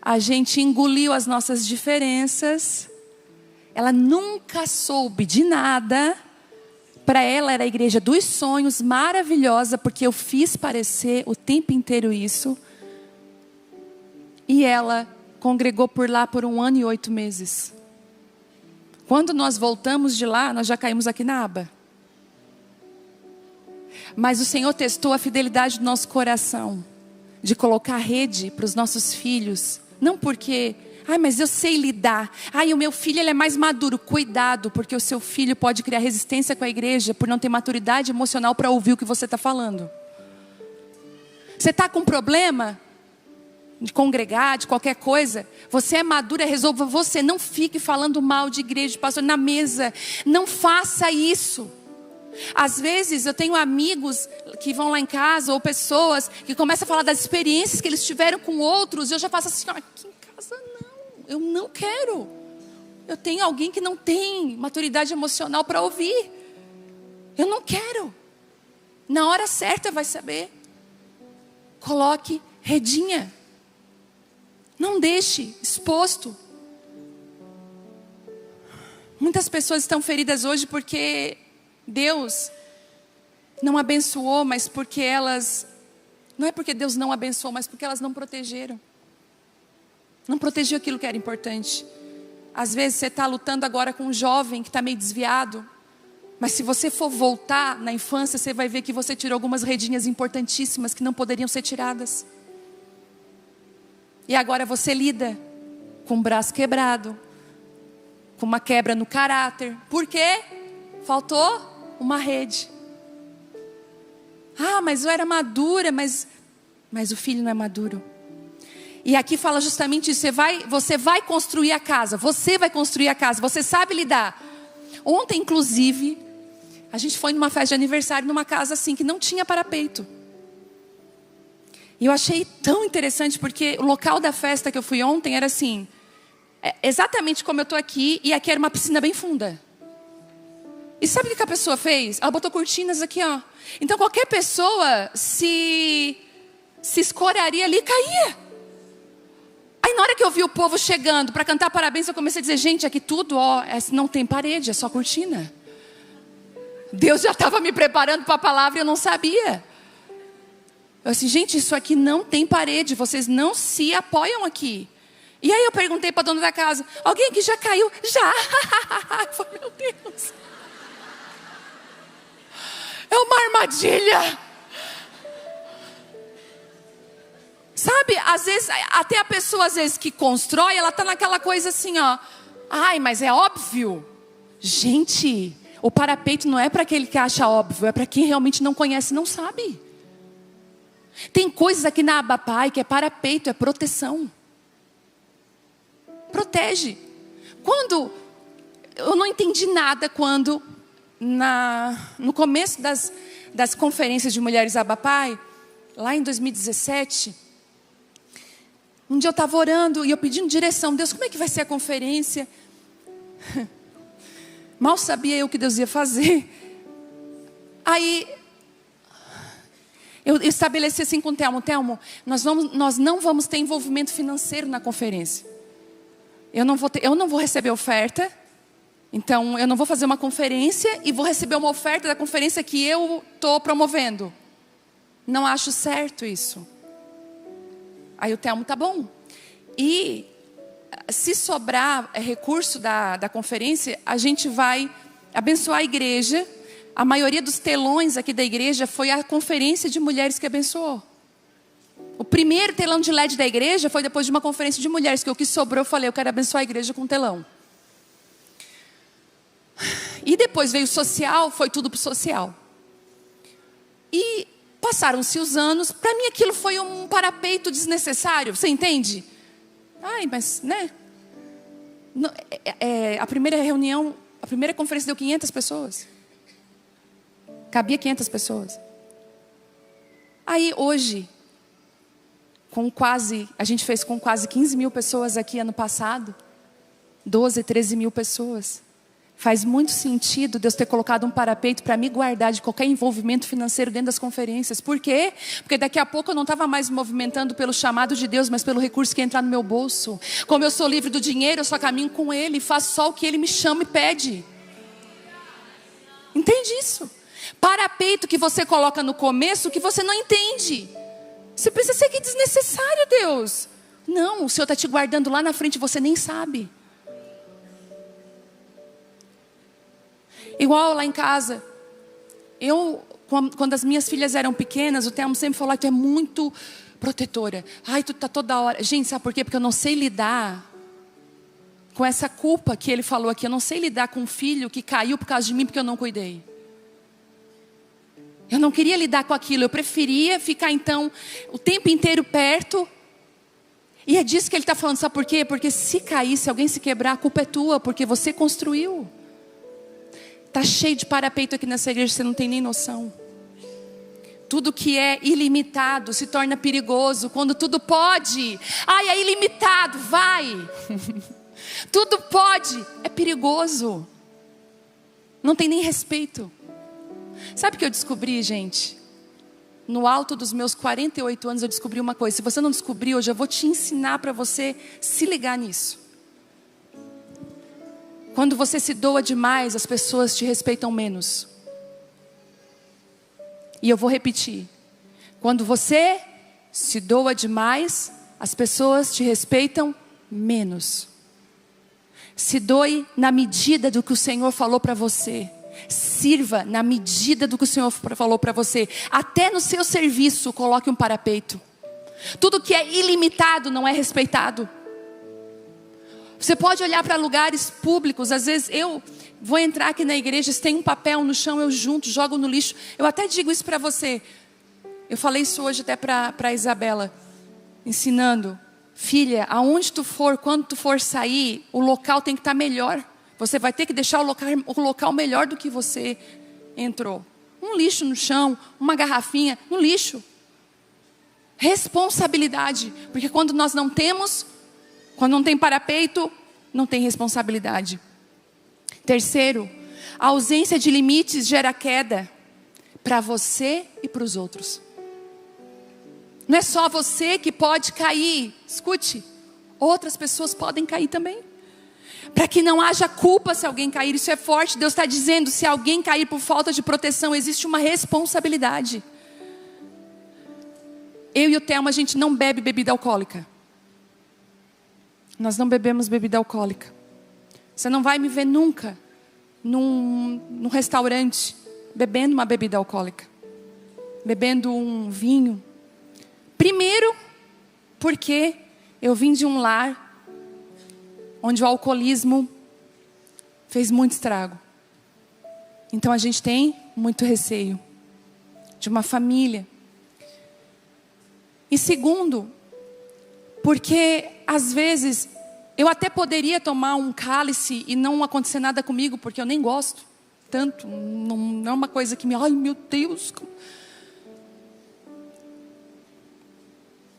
A gente engoliu as nossas diferenças. Ela nunca soube de nada. Para ela era a igreja dos sonhos, maravilhosa, porque eu fiz parecer o tempo inteiro isso. E ela congregou por lá por 1 ano e 8 meses. Quando nós voltamos de lá, nós já caímos aqui na aba. Mas o Senhor testou a fidelidade do nosso coração, de colocar rede para os nossos filhos. Não porque, mas eu sei lidar. O meu filho ele é mais maduro. Cuidado, porque o seu filho pode criar resistência com a igreja por não ter maturidade emocional para ouvir o que você está falando. Você está com problema de congregar, de qualquer coisa, você é madura, resolva você. Não fique falando mal de igreja, de pastor na mesa. Não faça isso. Às vezes eu tenho amigos que vão lá em casa, ou pessoas que começam a falar das experiências que eles tiveram com outros, e eu já faço assim, aqui em casa não, eu não quero. Eu tenho alguém que não tem maturidade emocional para ouvir. Eu não quero. Na hora certa vai saber. Coloque redinha. Não deixe exposto. Muitas pessoas estão feridas hoje porque Deus não abençoou, mas porque elas... Não é porque Deus não abençoou, mas porque elas não protegeram. Não protegeu aquilo que era importante. Às vezes você está lutando agora com um jovem que está meio desviado. Mas se você for voltar na infância, você vai ver que você tirou algumas redinhas importantíssimas que não poderiam ser tiradas. E agora você lida com o braço quebrado, com uma quebra no caráter. Por quê? Faltou uma rede. Ah, mas eu era madura, mas o filho não é maduro. E aqui fala justamente isso. Você vai construir a casa. Você vai construir a casa. Você sabe lidar. Ontem, inclusive, a gente foi numa festa de aniversário numa casa assim, que não tinha parapeito. E eu achei tão interessante, porque o local da festa que eu fui ontem era assim, exatamente como eu estou aqui, e aqui era uma piscina bem funda. E sabe o que a pessoa fez? Ela botou cortinas aqui, ó. Então qualquer pessoa se escoraria ali e caía. Aí na hora que eu vi o povo chegando para cantar parabéns, eu comecei a dizer, gente, aqui tudo, ó, não tem parede, é só cortina. Deus já estava me preparando para a palavra e eu não sabia. Eu disse, gente, isso aqui não tem parede, vocês não se apoiam aqui. E aí eu perguntei para a dona da casa, alguém aqui já caiu? Já! Eu falei, meu Deus. É uma armadilha. Sabe, às vezes, até a pessoa às vezes que constrói, ela está naquela coisa assim, ó. Ai, mas é óbvio. Gente, o parapeito não é para aquele que acha óbvio, é para quem realmente não conhece e não sabe. Tem coisas aqui na Abapai que é parapeito, é proteção. Protege. Eu não entendi nada quando, no começo das conferências de mulheres Abapai, lá em 2017, um dia eu estava orando e eu pedindo direção. Deus, como é que vai ser a conferência? Mal sabia eu o que Deus ia fazer. Aí eu estabeleci assim com o Telmo, nós não vamos ter envolvimento financeiro na conferência. Eu não vou receber oferta. Então eu não vou fazer uma conferência e vou receber uma oferta da conferência que eu estou promovendo. Não acho certo isso. Aí o Telmo, tá bom. E se sobrar recurso da conferência, a gente vai abençoar a igreja. A maioria dos telões aqui da igreja foi a conferência de mulheres que abençoou. O primeiro telão de LED da igreja foi depois de uma conferência de mulheres, que o que sobrou eu falei, eu quero abençoar a igreja com telão. E depois veio o social, foi tudo para o social. E passaram-se os anos, para mim aquilo foi um parapeito desnecessário, você entende? Ai, mas, né? A primeira reunião, a primeira conferência deu 500 pessoas. Cabia 500 pessoas. Aí hoje, a gente fez com quase 15 mil pessoas aqui ano passado. 12, 13 mil pessoas. Faz muito sentido Deus ter colocado um parapeito para me guardar de qualquer envolvimento financeiro dentro das conferências. Por quê? Porque daqui a pouco eu não estava mais me movimentando pelo chamado de Deus, mas pelo recurso que ia entrar no meu bolso. Como eu sou livre do dinheiro, eu só caminho com Ele, faço só o que Ele me chama e pede. Entende isso? Parapeito que você coloca no começo que você não entende. Você pensa assim, que desnecessário, Deus. Não, o Senhor está te guardando lá na frente e você nem sabe. Igual lá em casa, quando as minhas filhas eram pequenas, o Telmo sempre falou, tu é muito protetora. Ai, tu tá toda hora. Gente, sabe por quê? Porque eu não sei lidar com essa culpa que ele falou aqui. Eu não sei lidar com um filho que caiu por causa de mim porque eu não cuidei. Eu não queria lidar com aquilo. Eu preferia ficar então o tempo inteiro perto. E é disso que ele está falando, sabe por quê? Porque se cair, se alguém se quebrar, a culpa é tua, porque você construiu. Está cheio de parapeito aqui nessa igreja, você não tem nem noção. Tudo que é ilimitado se torna perigoso. Quando tudo pode, ai, é ilimitado, vai. Tudo pode, é perigoso. Não tem nem respeito. Sabe o que eu descobri, gente? no alto dos meus 48 anos, eu descobri uma coisa. Se você não descobriu, hoje eu vou te ensinar para você se ligar nisso. Quando você se doa demais, as pessoas te respeitam menos. E eu vou repetir. Quando você se doa demais, as pessoas te respeitam menos. Se doe na medida do que o Senhor falou para você. Sirva na medida do que o Senhor falou para você. Até no seu serviço, coloque um parapeito. Tudo que é ilimitado não é respeitado. Você pode olhar para lugares públicos. Às vezes eu vou entrar aqui na igreja, se tem um papel no chão, eu junto, jogo no lixo. Eu até digo isso para você. Eu falei isso hoje até para a Isabela, ensinando. Filha, aonde tu for, quando tu for sair, o local tem que estar melhor. Você vai ter que deixar o local melhor do que você entrou. Um lixo no chão, uma garrafinha no lixo. Responsabilidade. Porque quando nós não temos, quando não tem parapeito, não tem responsabilidade. Terceiro, a ausência de limites gera queda para você e para os outros. Não é só você que pode cair. Escute, outras pessoas podem cair também. Para que não haja culpa se alguém cair. Isso é forte. Deus está dizendo, se alguém cair por falta de proteção, existe uma responsabilidade. Eu e o Thelma, a gente não bebe bebida alcoólica. Nós não bebemos bebida alcoólica. Você não vai me ver nunca num restaurante bebendo uma bebida alcoólica. Bebendo um vinho. Primeiro, porque eu vim de um lar onde o alcoolismo fez muito estrago. Então a gente tem muito receio de uma família. E segundo, porque às vezes eu até poderia tomar um cálice e não acontecer nada comigo, porque eu nem gosto tanto. Não é uma coisa que me... Ai, meu Deus...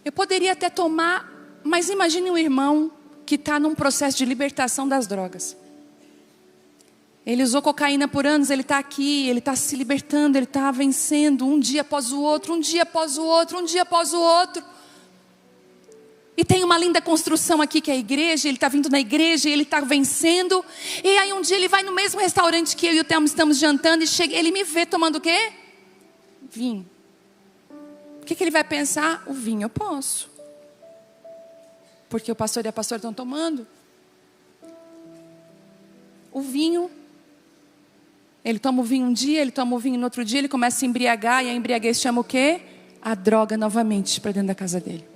Eu poderia até tomar, mas imagine um irmão que está num processo de libertação das drogas. Ele usou cocaína por anos, ele está aqui, ele está se libertando, ele está vencendo um dia após o outro, um dia após o outro, um dia após o outro. E tem uma linda construção aqui que é a igreja, ele está vindo na igreja, ele está vencendo. E aí um dia ele vai no mesmo restaurante que eu e o Thelma estamos jantando e chega, ele me vê tomando o quê? Vinho. O que ele vai pensar? O vinho eu posso. Porque o pastor e a pastora estão tomando. O vinho, ele toma o vinho um dia, ele toma o vinho no outro dia, ele começa a se embriagar, e a embriaguez chama o quê? A droga novamente para dentro da casa dele.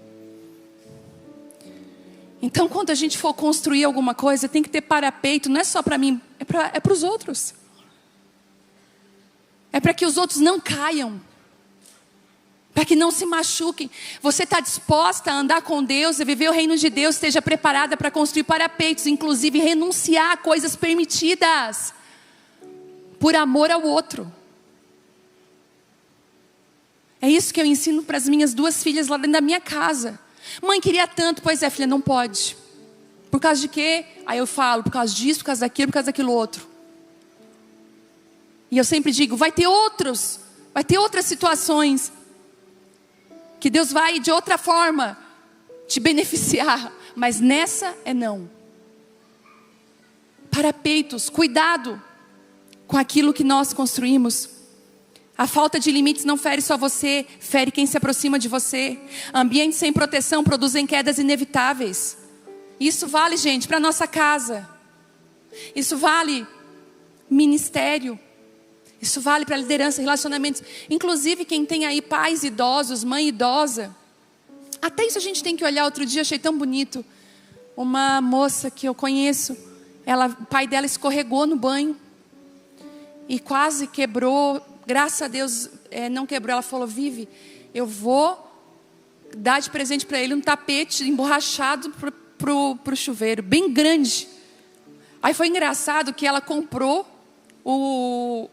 Então quando a gente for construir alguma coisa, tem que ter parapeito, não é só para mim, é para os outros. É para que os outros não caiam. Para que não se machuquem. Você está disposta a andar com Deus, a viver o reino de Deus, esteja preparada para construir parapeitos, inclusive renunciar a coisas permitidas, por amor ao outro. É isso que eu ensino para as minhas duas filhas lá dentro da minha casa. Mãe, queria tanto. Pois é, filha, não pode. Por causa de quê? Aí eu falo, por causa disso, por causa daquilo, por causa daquilo outro. E eu sempre digo, vai ter outras situações que Deus vai de outra forma te beneficiar, mas nessa é não. Parapeitos, cuidado com aquilo que nós construímos. A falta de limites não fere só você, fere quem se aproxima de você. Ambientes sem proteção produzem quedas inevitáveis. Isso vale, gente, para nossa casa. Isso vale ministério. Isso vale para liderança, relacionamentos. Inclusive quem tem aí pais idosos, mãe idosa. Até isso a gente tem que olhar. Outro dia achei tão bonito. Uma moça que eu conheço, o pai dela escorregou no banho. E quase quebrou. Graças a Deus não quebrou. Ela falou, Vivi, eu vou dar de presente para ele um tapete emborrachado pro chuveiro. Bem grande. Aí foi engraçado que ela comprou o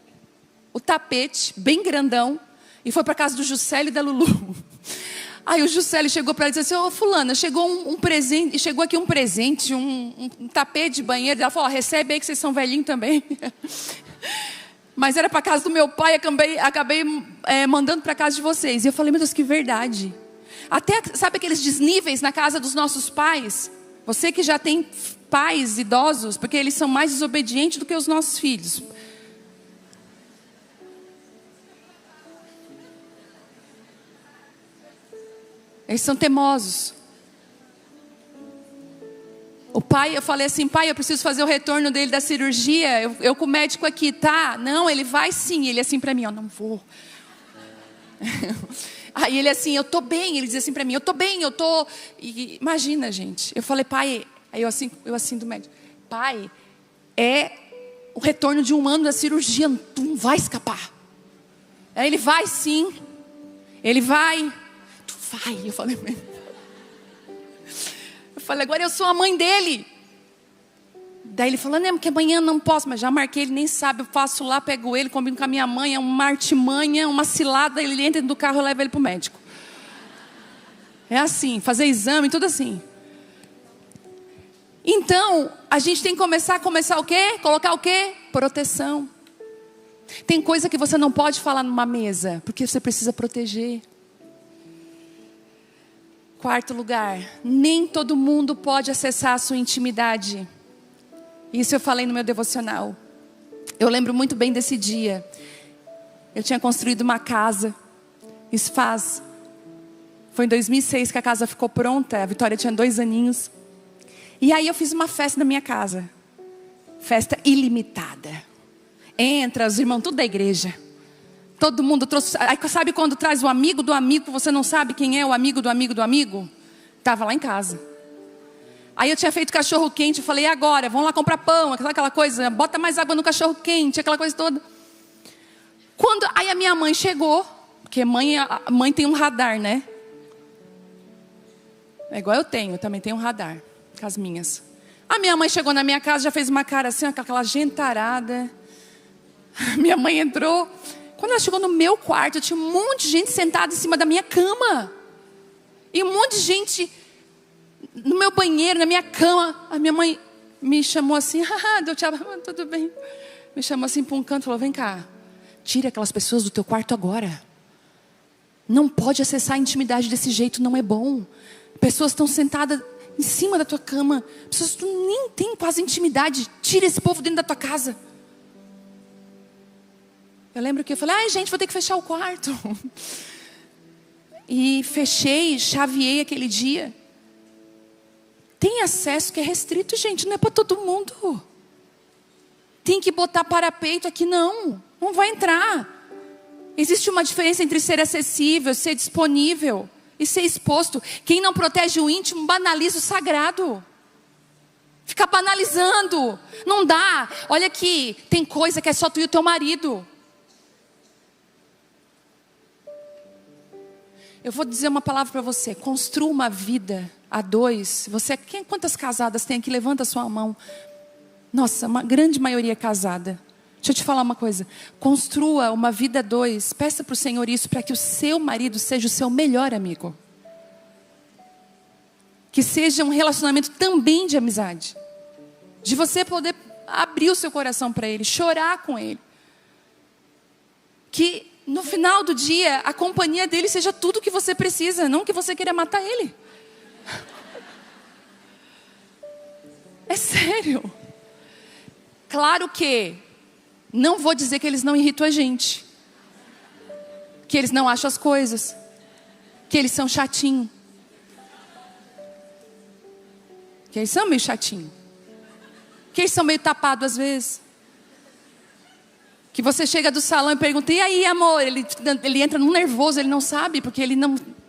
tapete, bem grandão, e foi para casa do Juscelio e da Lulu. Aí o Juscelio chegou para ela e disse assim, fulana, chegou um presente, chegou aqui um presente, um tapete de banheiro. Ela falou, recebe aí que vocês são velhinhos também. Mas era para casa do meu pai, acabei mandando para casa de vocês. E eu falei, meu Deus, que verdade. Até, sabe aqueles desníveis na casa dos nossos pais? Você que já tem pais idosos, porque eles são mais desobedientes do que os nossos filhos. Eles são teimosos. O pai, eu falei assim, pai, eu preciso fazer o retorno dele da cirurgia. Eu com o médico aqui, tá? Não, ele vai sim. Ele assim para mim, ó, não vou. Aí ele assim, eu tô bem. Ele diz assim para mim, eu tô bem, eu tô... E, imagina, gente. Eu falei, pai, aí eu assim do médico. Pai, é o retorno de 1 ano da cirurgia, tu não vai escapar. Aí ele vai sim. Ele vai. Tu vai. Eu falei, agora eu sou a mãe dele. Daí ele falou, não, porque amanhã não posso. Mas já marquei, ele nem sabe. Eu faço lá, pego ele, combino com a minha mãe. É uma artimanha, uma cilada. Ele entra dentro do carro, eu levo ele pro médico. É assim, fazer exame, tudo assim. Então, a gente tem que começar o quê? Colocar o quê? Proteção. Tem coisa que você não pode falar numa mesa, porque você precisa proteger. 4º lugar, nem todo mundo pode acessar a sua intimidade. Isso eu falei no meu devocional. Eu lembro muito bem desse dia. Eu tinha construído uma casa. Foi em 2006 que a casa ficou pronta. A Vitória tinha 2 aninhos. E aí eu fiz uma festa na minha casa. Festa ilimitada. Entra os irmãos, tudo da igreja. Todo mundo trouxe. Aí, sabe quando traz o amigo do amigo, você não sabe quem é o amigo do amigo do amigo? Estava lá em casa. Aí eu tinha feito cachorro quente, eu falei, e agora? Vamos lá comprar pão, aquela coisa, bota mais água no cachorro quente, aquela coisa toda. Aí a minha mãe chegou, porque a mãe tem um radar, né? É igual eu também tenho um radar, com as minhas. A minha mãe chegou na minha casa, já fez uma cara assim, com aquela gentarada. Minha mãe entrou. Quando ela chegou no meu quarto, tinha um monte de gente sentada em cima da minha cama. E um monte de gente no meu banheiro, na minha cama. A minha mãe me chamou assim, tudo bem. Me chamou assim para um canto e falou, vem cá, tira aquelas pessoas do teu quarto agora. Não pode acessar a intimidade desse jeito, não é bom. Pessoas estão sentadas em cima da tua cama. Pessoas que tu nem tem quase intimidade. Tira esse povo dentro da tua casa. Eu lembro que eu falei, gente, vou ter que fechar o quarto. E fechei, chaveei aquele dia. Tem acesso que é restrito, gente, não é para todo mundo. Tem que botar parapeito aqui, não vai entrar. Existe uma diferença entre ser acessível, ser disponível e ser exposto. Quem não protege o íntimo, banaliza o sagrado. Fica banalizando. Não dá. Olha aqui, tem coisa que é só tu e o teu marido. Eu vou dizer uma palavra para você. Construa uma vida a 2. Quantas casadas tem aqui? Levanta a sua mão. Nossa, uma grande maioria é casada. Deixa eu te falar uma coisa. Construa uma vida a 2. Peça para o Senhor isso, para que o seu marido seja o seu melhor amigo. Que seja um relacionamento também de amizade. De você poder abrir o seu coração para ele, chorar com ele. Que no final do dia, a companhia dele seja tudo que você precisa, não que você queira matar ele. É sério. Claro que não vou dizer que eles não irritam a gente, que eles não acham as coisas, que eles são chatinhos, que eles são meio chatinhos, que eles são meio tapados às vezes. Que você chega do salão e pergunta, e aí, amor? Ele entra num nervoso, ele não sabe, porque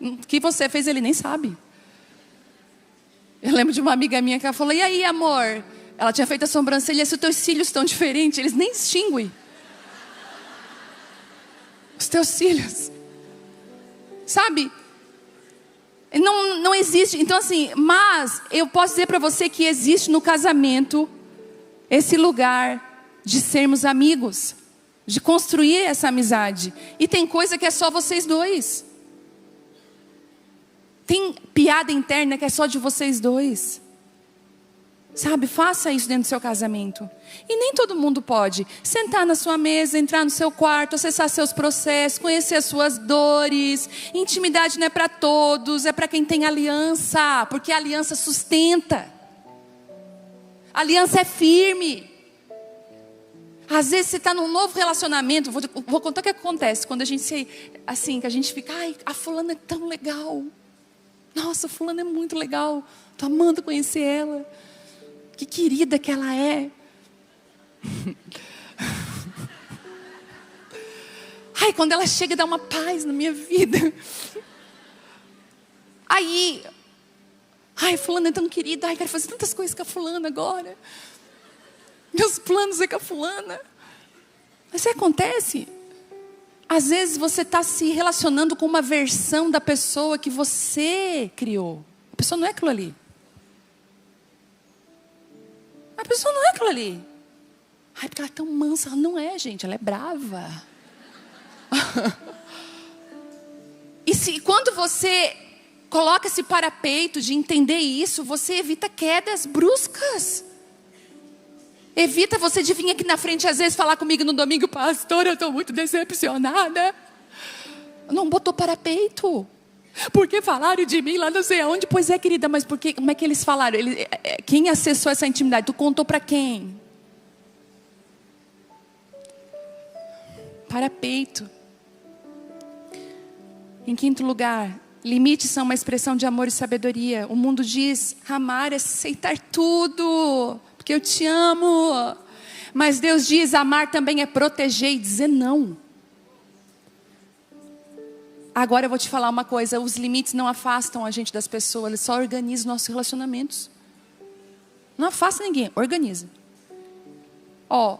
o que você fez ele nem sabe. Eu lembro de uma amiga minha que ela falou, e aí, amor? Ela tinha feito a sobrancelha, se os teus cílios estão diferentes, eles nem extinguem. Os teus cílios. Sabe? Não existe. Então assim, mas eu posso dizer para você que existe no casamento esse lugar de sermos amigos. De construir essa amizade. E tem coisa que é só vocês dois. Tem piada interna que é só de vocês dois. Sabe, faça isso dentro do seu casamento. E nem todo mundo pode sentar na sua mesa, entrar no seu quarto, acessar seus processos, conhecer as suas dores. Intimidade não é para todos, é para quem tem aliança, porque a aliança sustenta. A aliança é firme. Às vezes você está num novo relacionamento, vou contar o que acontece quando a gente assim, que a gente fica, ai, a fulana é tão legal. Nossa, a fulana é muito legal. Tô amando conhecer ela. Que querida que ela é. Ai, quando ela chega, dá uma paz na minha vida. Aí, ai, fulana é tão querida. Ai, quero fazer tantas coisas com a fulana agora. Meus planos é com a fulana. Mas o que acontece? Às vezes você está se relacionando com uma versão da pessoa que você criou. A pessoa não é aquilo ali. A pessoa não é aquilo ali. Ai, porque ela é tão mansa. Ela não é, gente. Ela é brava. E quando você coloca esse parapeito de entender isso, você evita quedas bruscas. Evita você de vir aqui na frente às vezes falar comigo no domingo, pastor, eu estou muito decepcionada. Não botou parapeito. Porque falaram de mim lá não sei aonde. Pois é, querida, mas como é que eles falaram? Quem acessou essa intimidade? Tu contou para quem? Parapeito. Em quinto lugar, limites são uma expressão de amor e sabedoria. O mundo diz, amar é aceitar tudo, porque eu te amo. Mas Deus diz, amar também é proteger e dizer não. Agora eu vou te falar uma coisa, os limites não afastam a gente das pessoas, eles só organizam nossos relacionamentos. Não afasta ninguém, organiza. O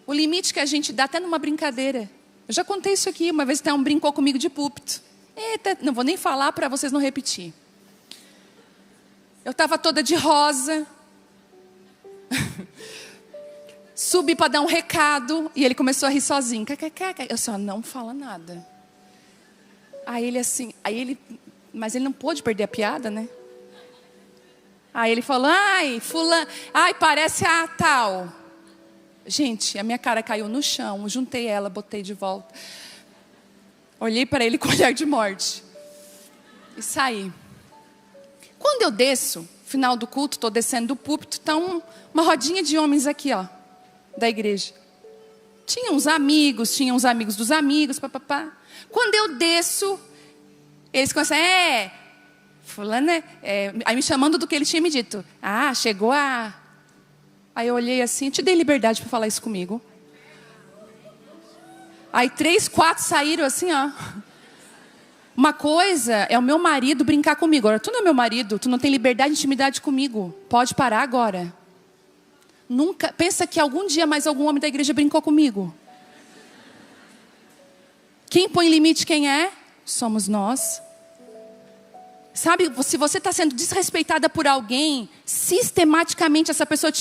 limite que a gente dá até numa brincadeira. Eu já contei isso aqui, uma vez um brincou comigo de púlpito. Eita, não vou nem falar para vocês não repetir. Eu estava toda de rosa. Subi para dar um recado e ele começou a rir sozinho. Eu só não fala nada. Mas ele não pôde perder a piada, né? Aí ele falou, parece a tal. Gente, a minha cara caiu no chão, juntei ela, botei de volta. Olhei para ele com olhar de morte. E saí. Quando eu desço, final do culto, estou descendo do púlpito, está uma rodinha de homens aqui, da igreja. Tinha uns amigos dos amigos, papapá. Quando eu desço, eles começam, fulana, aí me chamando do que ele tinha me dito. Chegou a... Aí eu olhei assim, te dei liberdade para falar isso comigo. Aí 3, 4 saíram assim, Uma coisa é o meu marido brincar comigo. Agora, tu não é meu marido, tu não tem liberdade de intimidade comigo. Pode parar agora. Nunca, pensa que algum dia mais algum homem da igreja brincou comigo. Quem põe limite, quem é? Somos nós. Sabe, se você está sendo desrespeitada por alguém, sistematicamente essa pessoa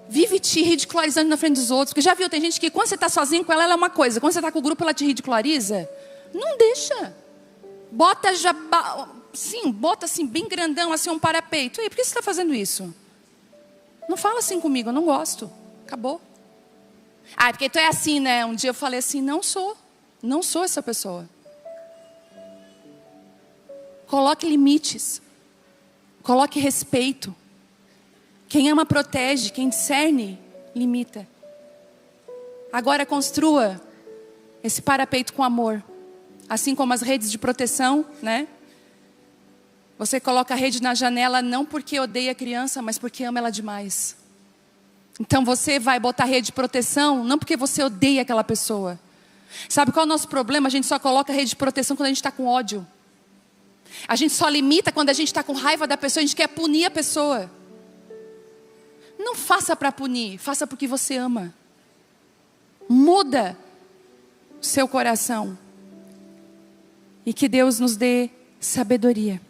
vive te ridicularizando na frente dos outros. Porque já viu, tem gente que quando você está sozinho com ela é uma coisa. Quando você está com o grupo, ela te ridiculariza. Não deixa. Bota assim, bem grandão, assim, um parapeito. E por que você está fazendo isso? Não fala assim comigo, eu não gosto. Acabou. Porque tu é assim, né? Um dia eu falei assim, não sou essa pessoa. Coloque limites. Coloque respeito. Quem ama protege, quem discerne, limita. Agora construa esse parapeito com amor. Assim como as redes de proteção, né? Você coloca a rede na janela não porque odeia a criança, mas porque ama ela demais. Então você vai botar a rede de proteção não porque você odeia aquela pessoa. Sabe qual é o nosso problema? A gente só coloca a rede de proteção quando a gente está com ódio. A gente só limita quando a gente está com raiva da pessoa, a gente quer punir a pessoa. Não faça para punir, faça porque você ama. Muda o seu coração. E que Deus nos dê sabedoria.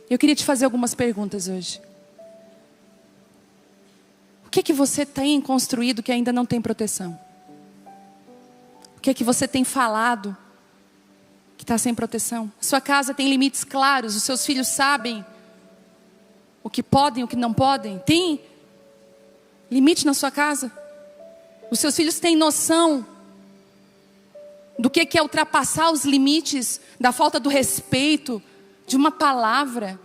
Eu queria te fazer algumas perguntas hoje. O que você tem construído que ainda não tem proteção? O que você tem falado que está sem proteção? A sua casa tem limites claros, os seus filhos sabem o que podem, o que não podem? Tem limite na sua casa? Os seus filhos têm noção do que é ultrapassar os limites, da falta do respeito, de uma palavra?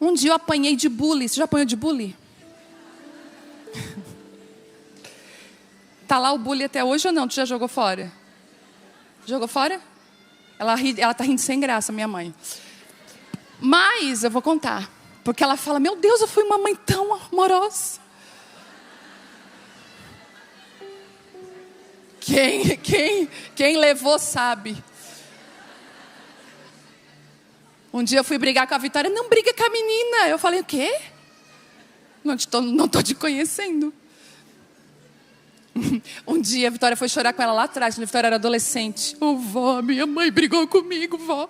Um dia eu apanhei de bullying. Você já apanhou de bullying? Tá lá o bullying até hoje ou não? Tu já jogou fora? Jogou fora? Ela tá rindo sem graça, minha mãe. Mas eu vou contar. Porque ela fala, meu Deus, eu fui uma mãe tão amorosa. Quem levou sabe. Um dia eu fui brigar com a Vitória. Não briga com a menina. Eu falei, o quê? Não tô te conhecendo. Um dia a Vitória foi chorar com ela lá atrás, quando a Vitória era adolescente. Oh, vó, minha mãe brigou comigo, vó.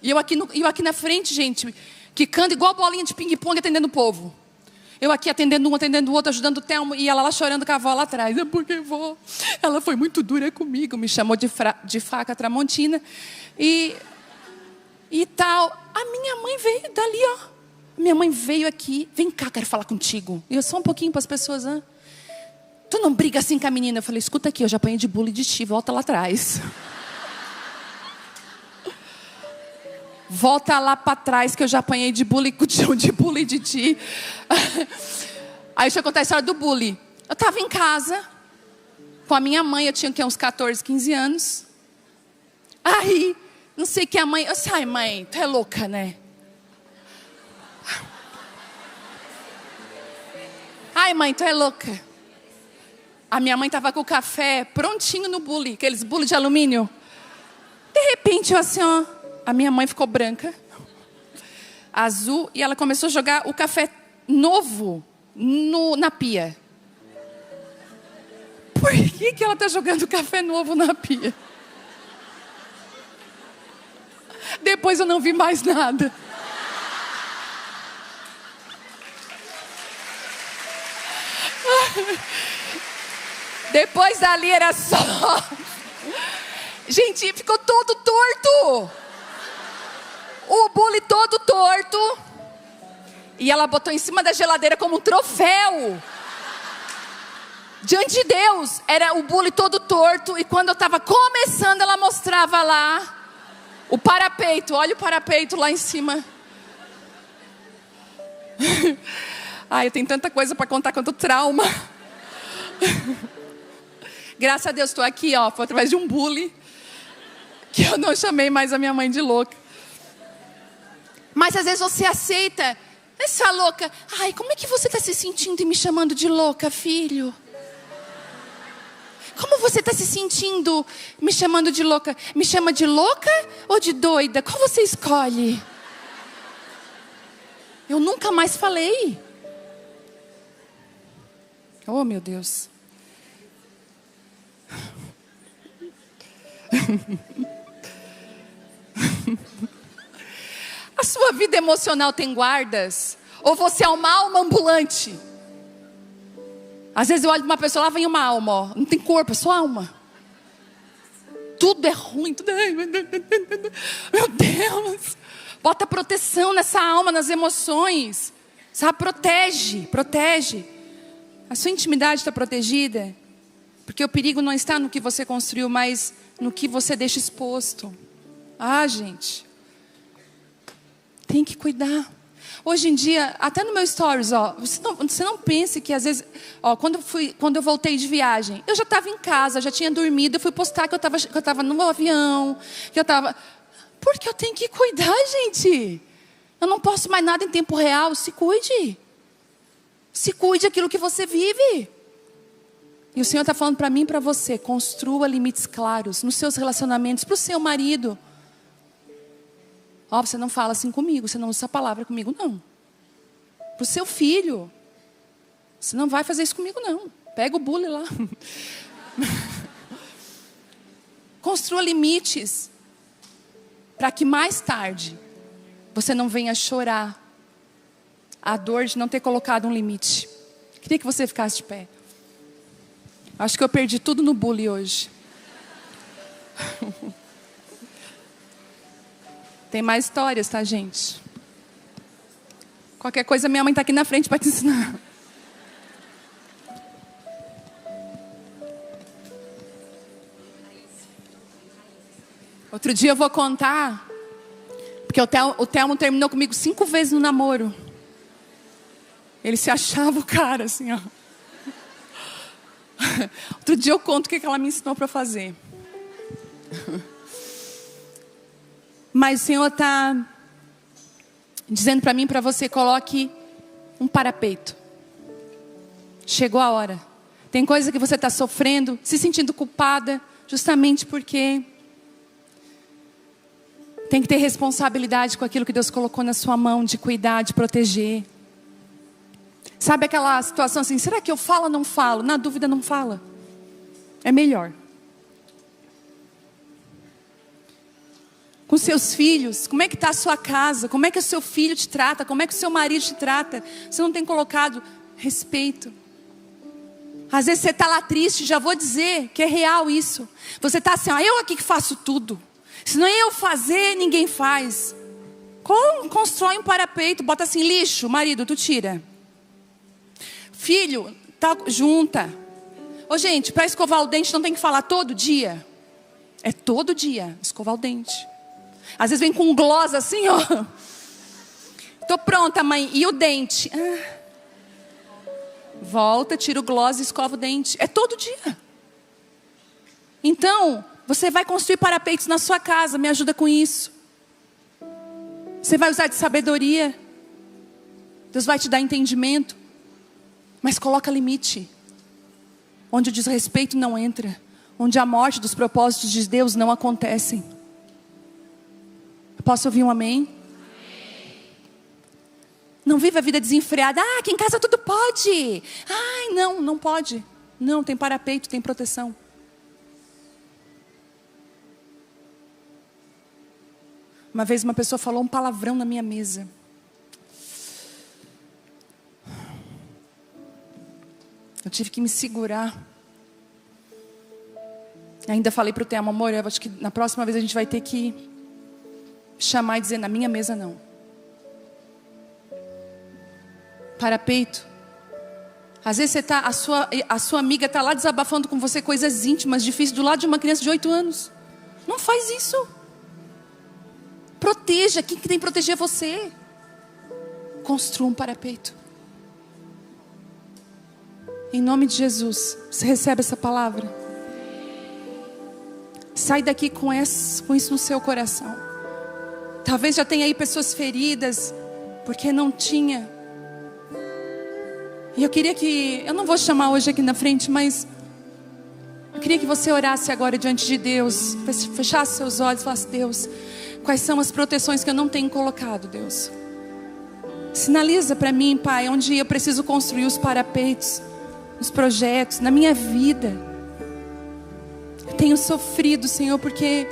E eu aqui na frente, gente, quicando igual bolinha de ping-pong, atendendo o povo. Eu aqui atendendo um, atendendo o outro, ajudando o Thelmo, e ela lá chorando com a avó lá atrás. É porque, vó, ela foi muito dura comigo, me chamou de faca tramontina. E tal. A minha mãe veio dali, ó. Minha mãe veio aqui. Vem cá, quero falar contigo. E eu só um pouquinho para as pessoas, hein? Tu não briga assim com a menina? Eu falei, escuta aqui, eu já apanhei de bullying de ti, volta lá atrás. Volta lá para trás que eu já apanhei de bullying de ti. Aí deixa eu contar a história do bullying. Eu estava em casa com a minha mãe, eu tinha uns 14, 15 anos. Aí, não sei o que a mãe... Eu disse, ai mãe, tu é louca, né? Ai mãe, tu é louca. A minha mãe estava com o café prontinho no bule, aqueles bule de alumínio. De repente, eu assim, ó, a minha mãe ficou branca, azul, e ela começou a jogar o café novo na pia. Por que ela está jogando o café novo na pia? Depois eu não vi mais nada. Depois dali era só... Gente, ficou todo torto. O bule todo torto. E ela botou em cima da geladeira como um troféu. Diante de Deus, era o bule todo torto. E quando eu estava começando, ela mostrava lá o parapeito. Olha o parapeito lá em cima. Ai, eu tenho tanta coisa para contar quanto trauma. Graças a Deus estou aqui, ó, foi através de um bullying que eu não chamei mais a minha mãe de louca. Mas às vezes você aceita essa louca. Ai, como é que você está se sentindo e me chamando de louca, filho? Como você está se sentindo me chamando de louca? Me chama de louca ou de doida? Qual você escolhe? Eu nunca mais falei. Oh, meu Deus. A sua vida emocional tem guardas? Ou você é uma alma ambulante? Às vezes eu olho para uma pessoa, lá vem uma alma, ó. Não tem corpo, é só alma. Tudo é ruim, tudo é... Meu Deus. Bota proteção nessa alma, nas emoções. Sabe, protege. A sua intimidade está protegida? Porque o perigo não está no que você construiu, mas no que você deixa exposto. Ah, gente. Tem que cuidar. Hoje em dia, até no meu stories, ó, você não pense que às vezes... Ó, quando eu voltei de viagem, eu já estava em casa, já tinha dormido, eu fui postar que eu estava no avião, que eu estava... Porque eu tenho que cuidar, gente. Eu não posso mais nada em tempo real. Se cuide. Se cuide aquilo que você vive. E o Senhor está falando para mim e para você. Construa limites claros nos seus relacionamentos. Para o seu marido. Ó, você não fala assim comigo. Você não usa essa palavra comigo, não. Para o seu filho. Você não vai fazer isso comigo, não. Pega o bule lá. Construa limites. Para que mais tarde você não venha chorar a dor de não ter colocado um limite. Queria que você ficasse de pé. Acho que eu perdi tudo no bullying hoje. Tem mais histórias, tá, gente? Qualquer coisa, minha mãe está aqui na frente para te ensinar. Outro dia eu vou contar, porque o Telmo terminou comigo 5 vezes no namoro. Ele se achava o cara, assim, ó. Outro dia eu conto o que ela me ensinou para fazer. Mas o Senhor está dizendo para mim e para você, coloque um parapeito. Chegou a hora. Tem coisa que você está sofrendo, se sentindo culpada, justamente porque tem que ter responsabilidade com aquilo que Deus colocou na sua mão, de cuidar, de proteger. Sabe aquela situação assim, será que eu falo ou não falo? Na dúvida não fala. É melhor. Com seus filhos, como é que está a sua casa? Como é que o seu filho te trata? Como é que o seu marido te trata? Você não tem colocado respeito. Às vezes você está lá triste, já vou dizer que é real isso. Você está assim, ó, eu aqui que faço tudo. Se não é eu fazer, ninguém faz. Constrói um parapeito, bota assim, lixo, marido, tu tira. Filho, tá, junta. Ô gente, para escovar o dente não tem que falar todo dia. É todo dia escovar o dente. Às vezes vem com um gloss assim, ó. Tô pronta, mãe. E o dente? Volta, tira o gloss e escova o dente. É todo dia. Então, você vai construir parapeitos na sua casa. Me ajuda com isso. Você vai usar de sabedoria. Deus vai te dar entendimento. Mas coloca limite. Onde o desrespeito não entra. Onde a morte dos propósitos de Deus não acontecem. Posso ouvir um amém? Não viva a vida desenfreada. Aqui em casa tudo pode. Ai, não pode. Não, tem parapeito, tem proteção. Uma vez uma pessoa falou um palavrão na minha mesa. Eu tive que me segurar. Ainda falei para o Telmo, amor, eu acho que na próxima vez a gente vai ter que chamar e dizer, na minha mesa não. Parapeito. Às vezes você tá, a sua amiga está lá desabafando com você coisas íntimas, difíceis, do lado de uma criança de 8 anos. Não faz isso. Proteja, quem que tem que proteger você? Construa um parapeito. Em nome de Jesus, você recebe essa palavra? Sai daqui com isso no seu coração. Talvez já tenha aí pessoas feridas, porque não tinha. E eu queria que, eu não vou chamar hoje aqui na frente, mas eu queria que você orasse agora diante de Deus, fechasse seus olhos e falasse, Deus, quais são as proteções que eu não tenho colocado, Deus? Sinaliza para mim, Pai, onde eu preciso construir os parapeitos, os projetos, na minha vida. Eu tenho sofrido, Senhor, porque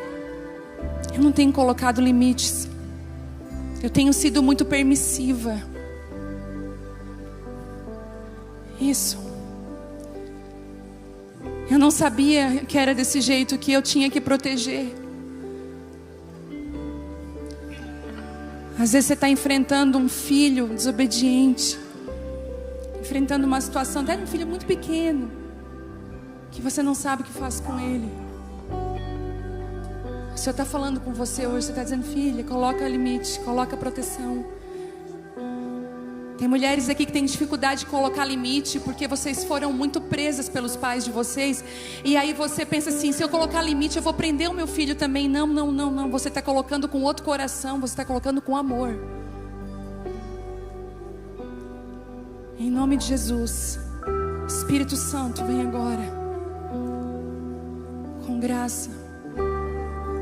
eu não tenho colocado limites. Eu tenho sido muito permissiva. Isso. Eu não sabia que era desse jeito, que eu tinha que proteger. Às vezes você está enfrentando um filho desobediente. Enfrentando uma situação, até um filho muito pequeno, que você não sabe o que faz com ele. O Senhor está falando com você hoje, você está dizendo, filha, coloca limite, coloca proteção. Tem mulheres aqui que têm dificuldade de colocar limite, porque vocês foram muito presas pelos pais de vocês. E aí você pensa assim, se eu colocar limite, eu vou prender o meu filho também. Não. Você está colocando com outro coração, você está colocando com amor. Em nome de Jesus, Espírito Santo, vem agora. Com graça.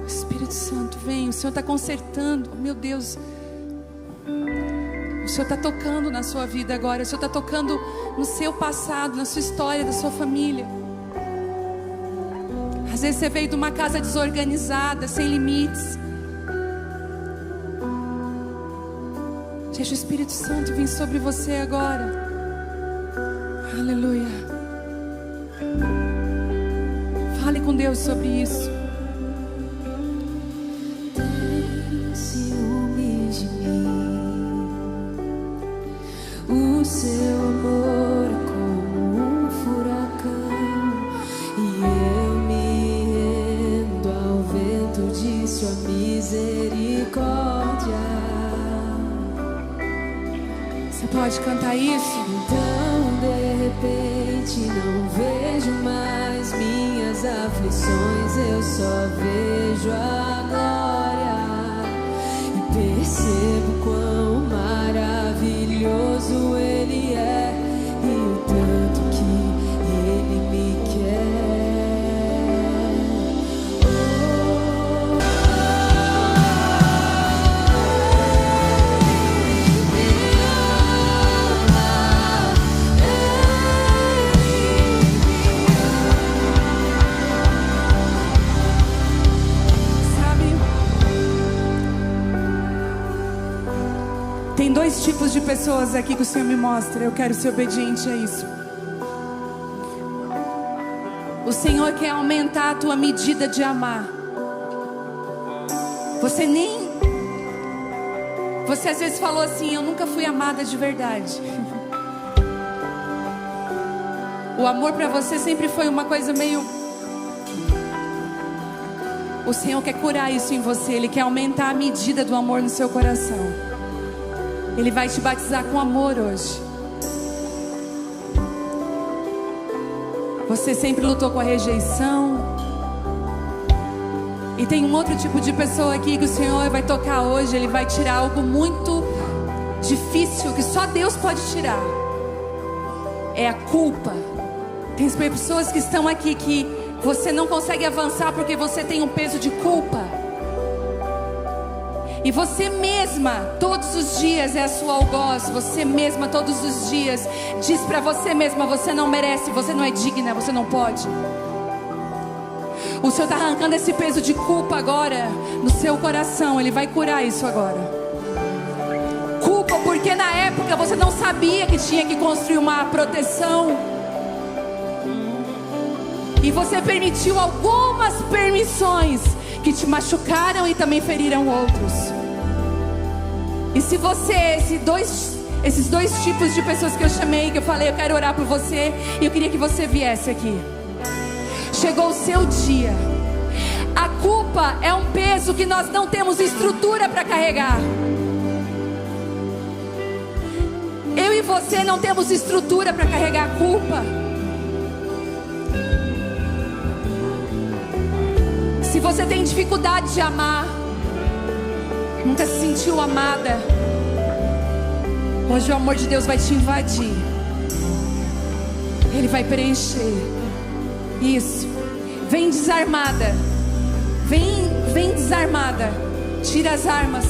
Espírito Santo, vem. O Senhor está consertando. Meu Deus. O Senhor está tocando na sua vida agora. O Senhor está tocando no seu passado, na sua história, da sua família. Às vezes você veio de uma casa desorganizada, sem limites. Deixa o Espírito Santo vir sobre você agora. Aleluia. Fale com Deus sobre isso. seu amor é como um furacão, e eu me rendo ao vento de sua misericórdia. Você pode cantar isso? Então de repente não vejo mais minhas aflições, eu só vejo a glória e percebo quão maravilhoso Ele é e o tanto que Ele me Tem dois tipos de pessoas aqui que o Senhor me mostra. Eu quero ser obediente a isso. O Senhor quer aumentar a tua medida de amar. Você às vezes falou assim: eu nunca fui amada de verdade. O amor para você sempre foi uma coisa meio... O Senhor quer curar isso em você. Ele quer aumentar a medida do amor no seu coração. Ele vai te batizar com amor hoje. Você sempre lutou com a rejeição. E tem um outro tipo de pessoa aqui que o Senhor vai tocar hoje. Ele vai tirar algo muito difícil que só Deus pode tirar. É a culpa. Tem pessoas que estão aqui que você não consegue avançar porque você tem um peso de culpa. E você mesma, todos os dias é a sua algoz. Você mesma, todos os dias, diz para você mesma: você não merece, você não é digna, você não pode. O Senhor está arrancando esse peso de culpa agora no seu coração. Ele vai curar isso agora. Culpa porque na época você não sabia que tinha que construir uma proteção. E você permitiu algumas permissões que te machucaram e também feriram outros. E se você, esses dois tipos de pessoas que eu chamei, que eu falei, eu quero orar por você, e eu queria que você viesse aqui. Chegou o seu dia. A culpa é um peso que nós não temos estrutura para carregar. Eu e você não temos estrutura para carregar a culpa. Se você tem dificuldade de amar, nunca se sentiu amada, hoje o amor de Deus vai te invadir. Ele vai preencher. Isso. Vem desarmada. Vem desarmada. Tira as armas.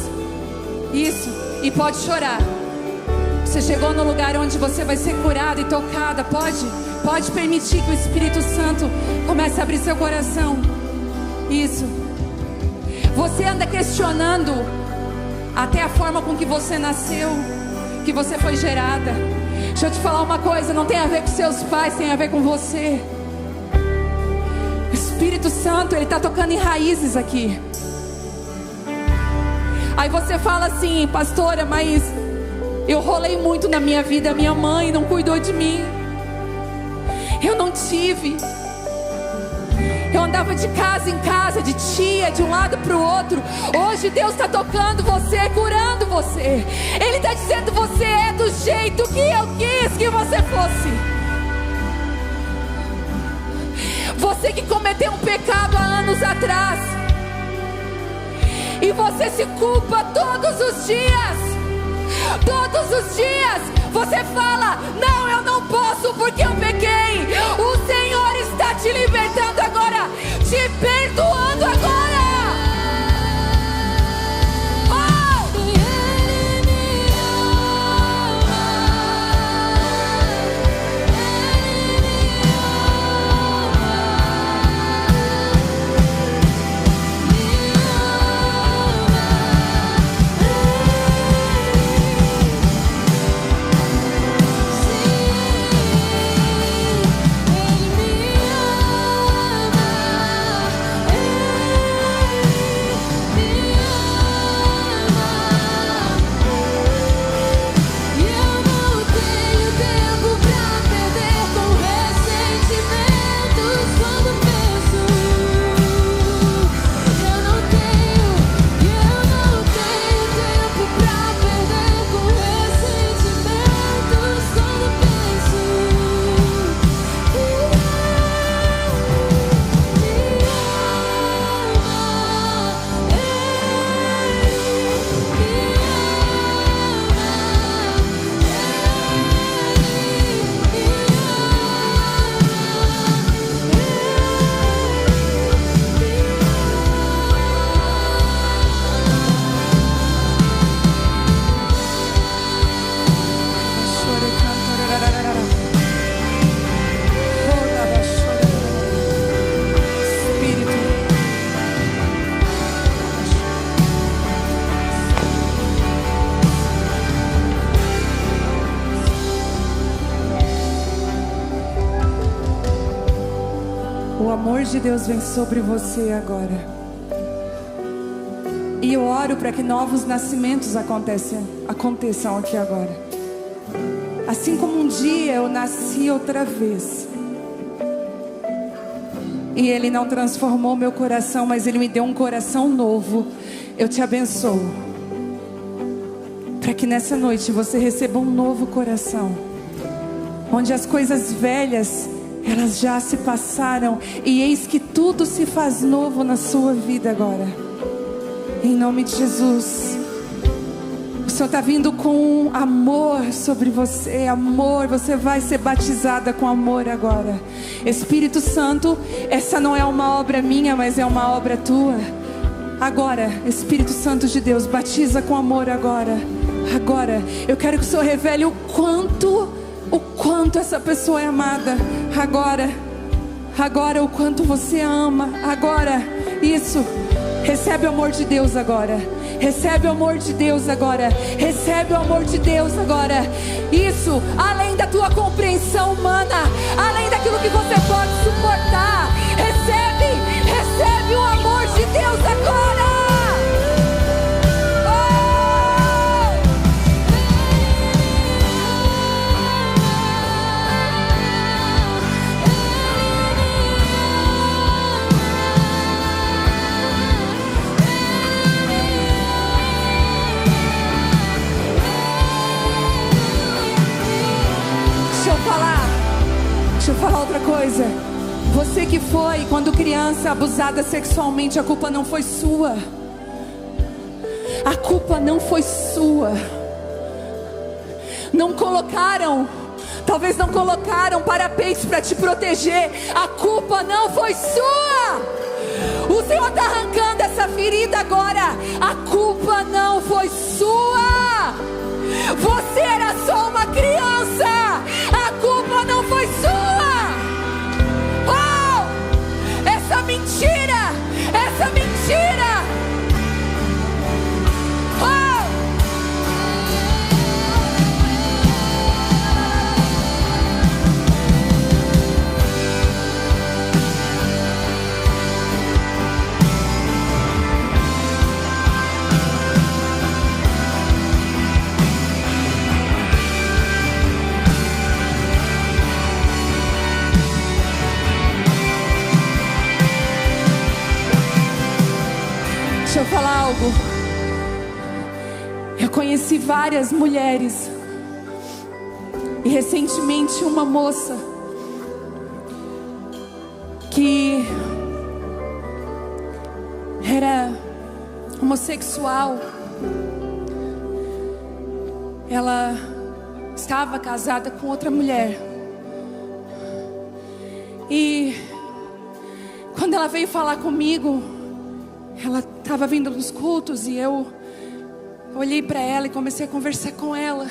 Isso. E pode chorar. Você chegou no lugar onde você vai ser curada e tocada. Pode permitir que o Espírito Santo comece a abrir seu coração. Isso. Você anda questionando até a forma com que você nasceu, que você foi gerada. Deixa eu te falar uma coisa: não tem a ver com seus pais, tem a ver com você. O Espírito Santo, Ele está tocando em raízes aqui. Aí você fala assim: pastora, mas eu rolei muito na minha vida. Minha mãe não cuidou de mim. Eu não tive. Eu andava de casa em casa, de tia, de um lado para o outro. Hoje Deus está tocando você, curando você. Ele está dizendo: você é do jeito que eu quis que você fosse. Você que cometeu um pecado há anos atrás, e você se culpa todos os dias. Todos os dias você fala: não, eu não posso porque eu pequei. O Senhor está te libertando agora, te perdoando agora. Sim. O amor de Deus vem sobre você agora. E eu oro para que novos nascimentos aconteçam aqui agora. Assim como um dia eu nasci outra vez. E Ele não transformou meu coração, mas Ele me deu um coração novo. Eu te abençoo. Para que nessa noite você receba um novo coração. Onde as coisas velhas, elas já se passaram. E eis que tudo se faz novo na sua vida agora. Em nome de Jesus. O Senhor está vindo com amor sobre você. Amor, você vai ser batizada com amor agora. Espírito Santo, essa não é uma obra minha, mas é uma obra tua. Agora, Espírito Santo de Deus, batiza com amor agora. Agora, eu quero que o Senhor revele o quanto essa pessoa é amada. Agora o quanto você ama. Agora, isso. Recebe o amor de Deus agora. Recebe o amor de Deus agora. Recebe o amor de Deus agora. Isso, além da tua compreensão humana, além daquilo que você pode suportar. Recebe o amor de Deus agora. Deixa eu falar outra coisa. Você que foi, quando criança, abusada sexualmente, a culpa não foi sua. A culpa não foi sua. Talvez não colocaram parapeitos para te proteger. A culpa não foi sua. O Senhor está arrancando essa ferida agora. A culpa não foi sua. Você era só uma criança. A culpa não foi sua. Oh, essa mentira. Oh. Deixa eu falar algo. Eu conheci várias mulheres. E recentemente uma moça que era homossexual. Ela estava casada com outra mulher. E quando ela veio falar comigo, ela estava vindo nos cultos e eu olhei para ela e comecei a conversar com ela.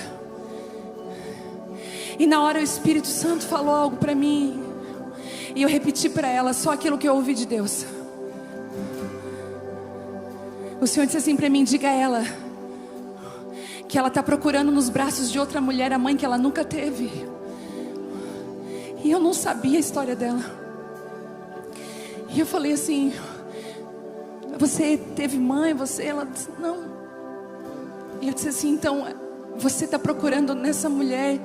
E na hora o Espírito Santo falou algo para mim. E eu repeti para ela só aquilo que eu ouvi de Deus. O Senhor disse assim para mim: diga a ela que ela está procurando nos braços de outra mulher a mãe que ela nunca teve. E eu não sabia a história dela. E eu falei assim: você teve mãe? Ela disse: não. E eu disse assim: então você está procurando nessa mulher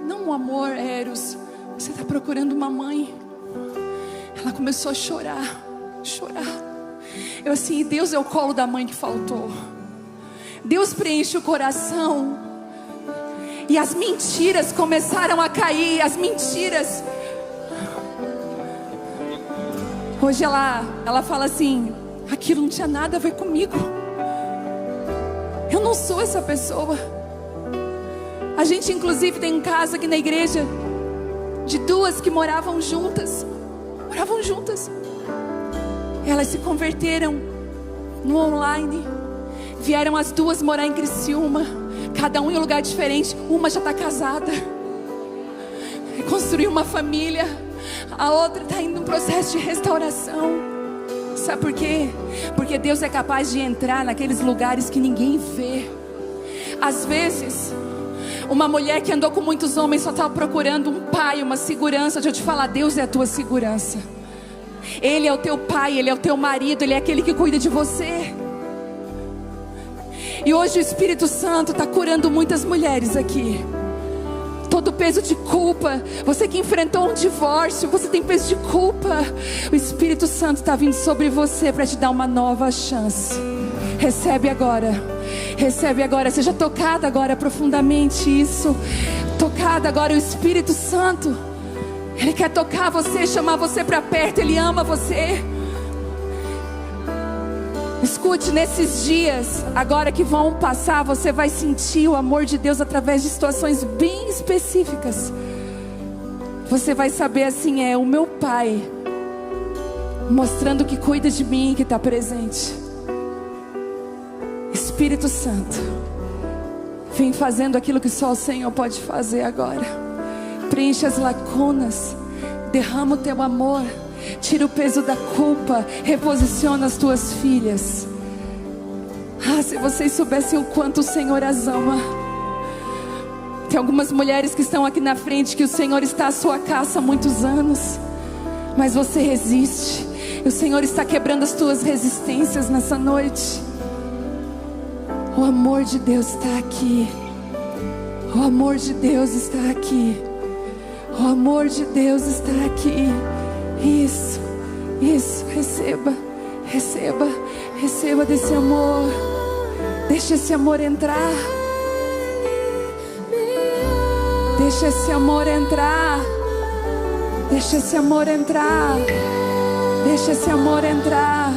não um amor eros, você está procurando uma mãe. Ela começou a chorar. Eu assim: Deus é o colo da mãe que faltou. Deus preenche o coração. E as mentiras começaram a cair. As mentiras. Hoje ela fala assim: aquilo não tinha nada a ver comigo. Eu não sou essa pessoa. A gente inclusive tem um caso aqui na igreja de duas que moravam juntas. Elas se converteram no online. Vieram as duas morar em Criciúma, cada um em um lugar diferente. Uma já está casada, construiu uma família. A outra está indo num processo de restauração. Sabe por quê? Porque Deus é capaz de entrar naqueles lugares que ninguém vê. Às vezes, uma mulher que andou com muitos homens só estava procurando um pai, uma segurança. Deixa eu te falar: Deus é a tua segurança. Ele é o teu pai, Ele é o teu marido, Ele é aquele que cuida de você. E hoje o Espírito Santo está curando muitas mulheres aqui. Todo o peso de culpa, você que enfrentou um divórcio, você tem peso de culpa. O Espírito Santo está vindo sobre você para te dar uma nova chance. Recebe agora, recebe agora. Seja tocada agora profundamente isso. Tocada agora, o Espírito Santo, Ele quer tocar você, chamar você para perto. Ele ama você. Escute, nesses dias agora que vão passar, você vai sentir o amor de Deus através de situações bem específicas. Você vai saber assim, é o meu Pai mostrando que cuida de mim, que está presente. Espírito Santo, vem fazendo aquilo que só o Senhor pode fazer agora. Preenche as lacunas, derrama o teu amor, tira o peso da culpa, reposiciona as tuas filhas. Ah, se vocês soubessem o quanto o Senhor as ama. Tem algumas mulheres que estão aqui na frente que o Senhor está à sua caça há muitos anos, mas você resiste. E o Senhor está quebrando as tuas resistências nessa noite. O amor de Deus está aqui. O amor de Deus está aqui. O amor de Deus está aqui. Isso, receba, receba, receba desse amor. Deixa esse amor entrar. Deixa esse amor entrar. Deixa esse amor entrar. Deixa esse amor entrar.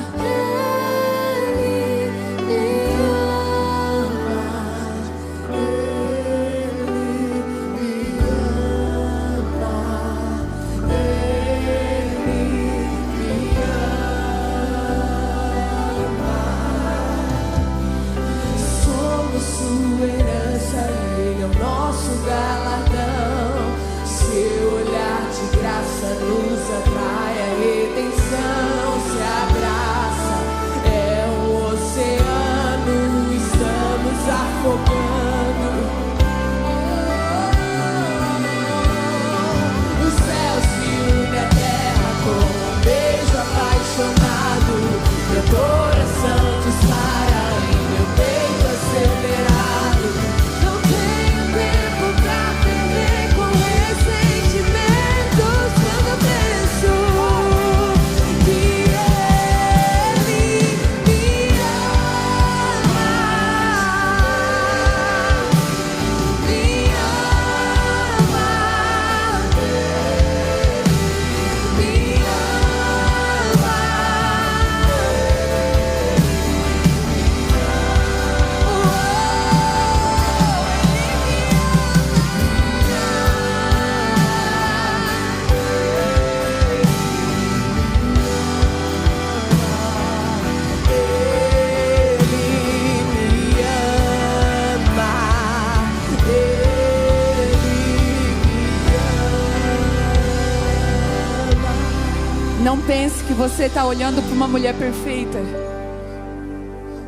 Não pense que você está olhando para uma mulher perfeita.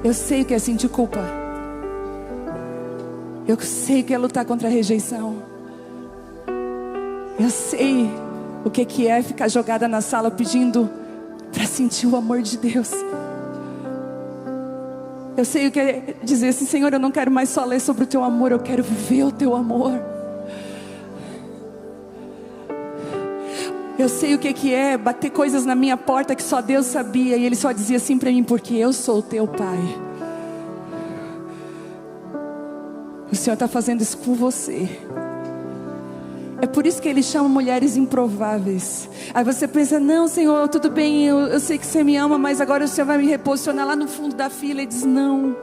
Eu sei o que é sentir culpa. Eu sei o que é lutar contra a rejeição. Eu sei o que é ficar jogada na sala pedindo para sentir o amor de Deus. Eu sei o que é dizer assim: Senhor, eu não quero mais só ler sobre o teu amor, eu quero viver o teu amor. Eu sei o que é bater coisas na minha porta que só Deus sabia, e Ele só dizia assim para mim: porque eu sou o teu Pai. O Senhor está fazendo isso com você. É por isso que Ele chama mulheres improváveis. Aí você pensa: não, Senhor, tudo bem, eu sei que você me ama, mas agora o Senhor vai me reposicionar lá no fundo da fila. E diz: não.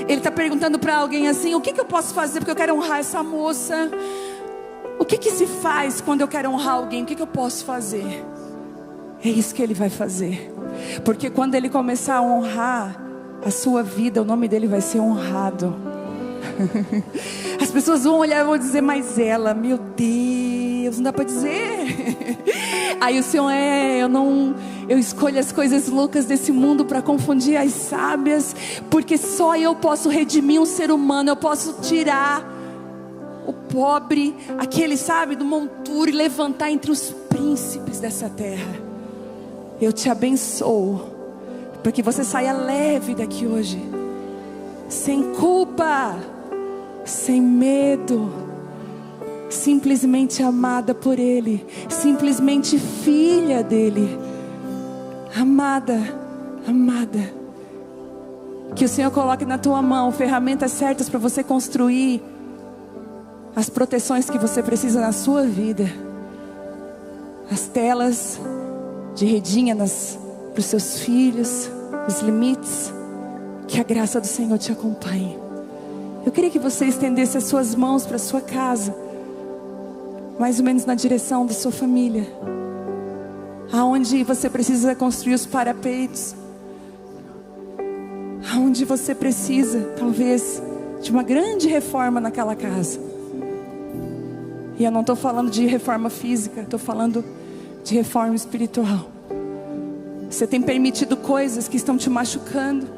Ele está perguntando para alguém assim: o que eu posso fazer porque eu quero honrar essa moça? O que se faz quando eu quero honrar alguém? O que eu posso fazer? É isso que Ele vai fazer. Porque quando Ele começar a honrar a sua vida, o nome dEle vai ser honrado. As pessoas vão olhar e vão dizer: mas ela, meu Deus, não dá para dizer. Aí o Senhor eu escolho as coisas loucas desse mundo para confundir as sábias, porque só eu posso redimir um ser humano. Eu posso tirar o pobre, aquele, sabe, do monturo, e levantar entre os príncipes dessa terra. Eu te abençoo, para que você saia leve daqui hoje, sem culpa, sem medo, simplesmente amada por Ele, simplesmente filha dEle, amada, amada. Que o Senhor coloque na tua mão ferramentas certas para você construir as proteções que você precisa na sua vida. As telas de redinha para os seus filhos, os limites. Que a graça do Senhor te acompanhe. Eu queria que você estendesse as suas mãos para a sua casa, mais ou menos na direção da sua família, aonde você precisa construir os parapeitos, aonde você precisa, talvez, de uma grande reforma naquela casa. E eu não estou falando de reforma física, estou falando de reforma espiritual. Você tem permitido coisas que estão te machucando,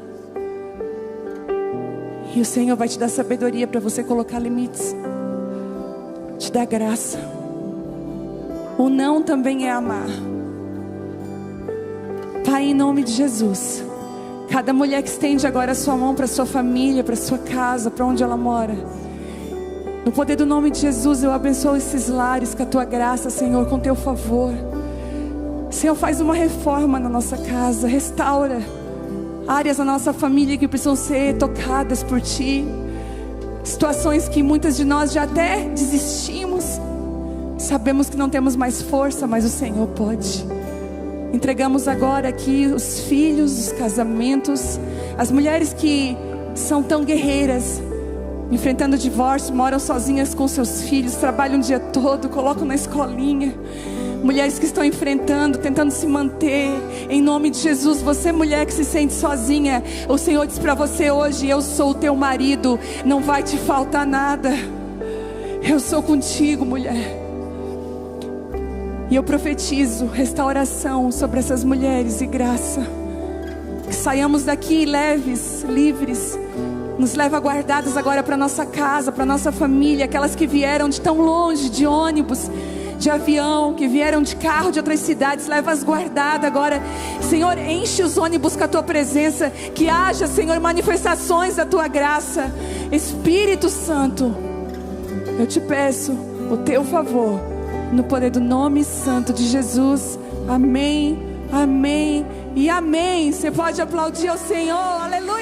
e o Senhor vai te dar sabedoria para você colocar limites, te dar graça. O não também é amar. Pai, em nome de Jesus, cada mulher que estende agora a sua mão para sua família, para sua casa, para onde ela mora, no poder do nome de Jesus, eu abençoo esses lares com a tua graça, Senhor, com teu favor. Senhor, faz uma reforma na nossa casa, restaura áreas da nossa família que precisam ser tocadas por Ti, situações que muitas de nós já até desistimos, sabemos que não temos mais força, mas o Senhor pode. Entregamos agora aqui os filhos, os casamentos, as mulheres que são tão guerreiras, enfrentando divórcio, moram sozinhas com seus filhos, trabalham o dia todo, colocam na escolinha. Mulheres que estão enfrentando, tentando se manter. Em nome de Jesus, você mulher que se sente sozinha, o Senhor diz para você hoje: eu sou o teu marido, não vai te faltar nada. Eu sou contigo, mulher. E eu profetizo restauração sobre essas mulheres e graça. Que saiamos daqui leves, livres. Nos leva guardadas agora para nossa casa, para nossa família. Aquelas que vieram de tão longe, de ônibus, de avião, que vieram de carro de outras cidades, leva-as guardadas agora. Senhor, enche os ônibus com a tua presença. Que haja, Senhor, manifestações da tua graça. Espírito Santo, eu te peço o teu favor, no poder do nome santo de Jesus. Amém, amém e amém. Você pode aplaudir ao Senhor, aleluia.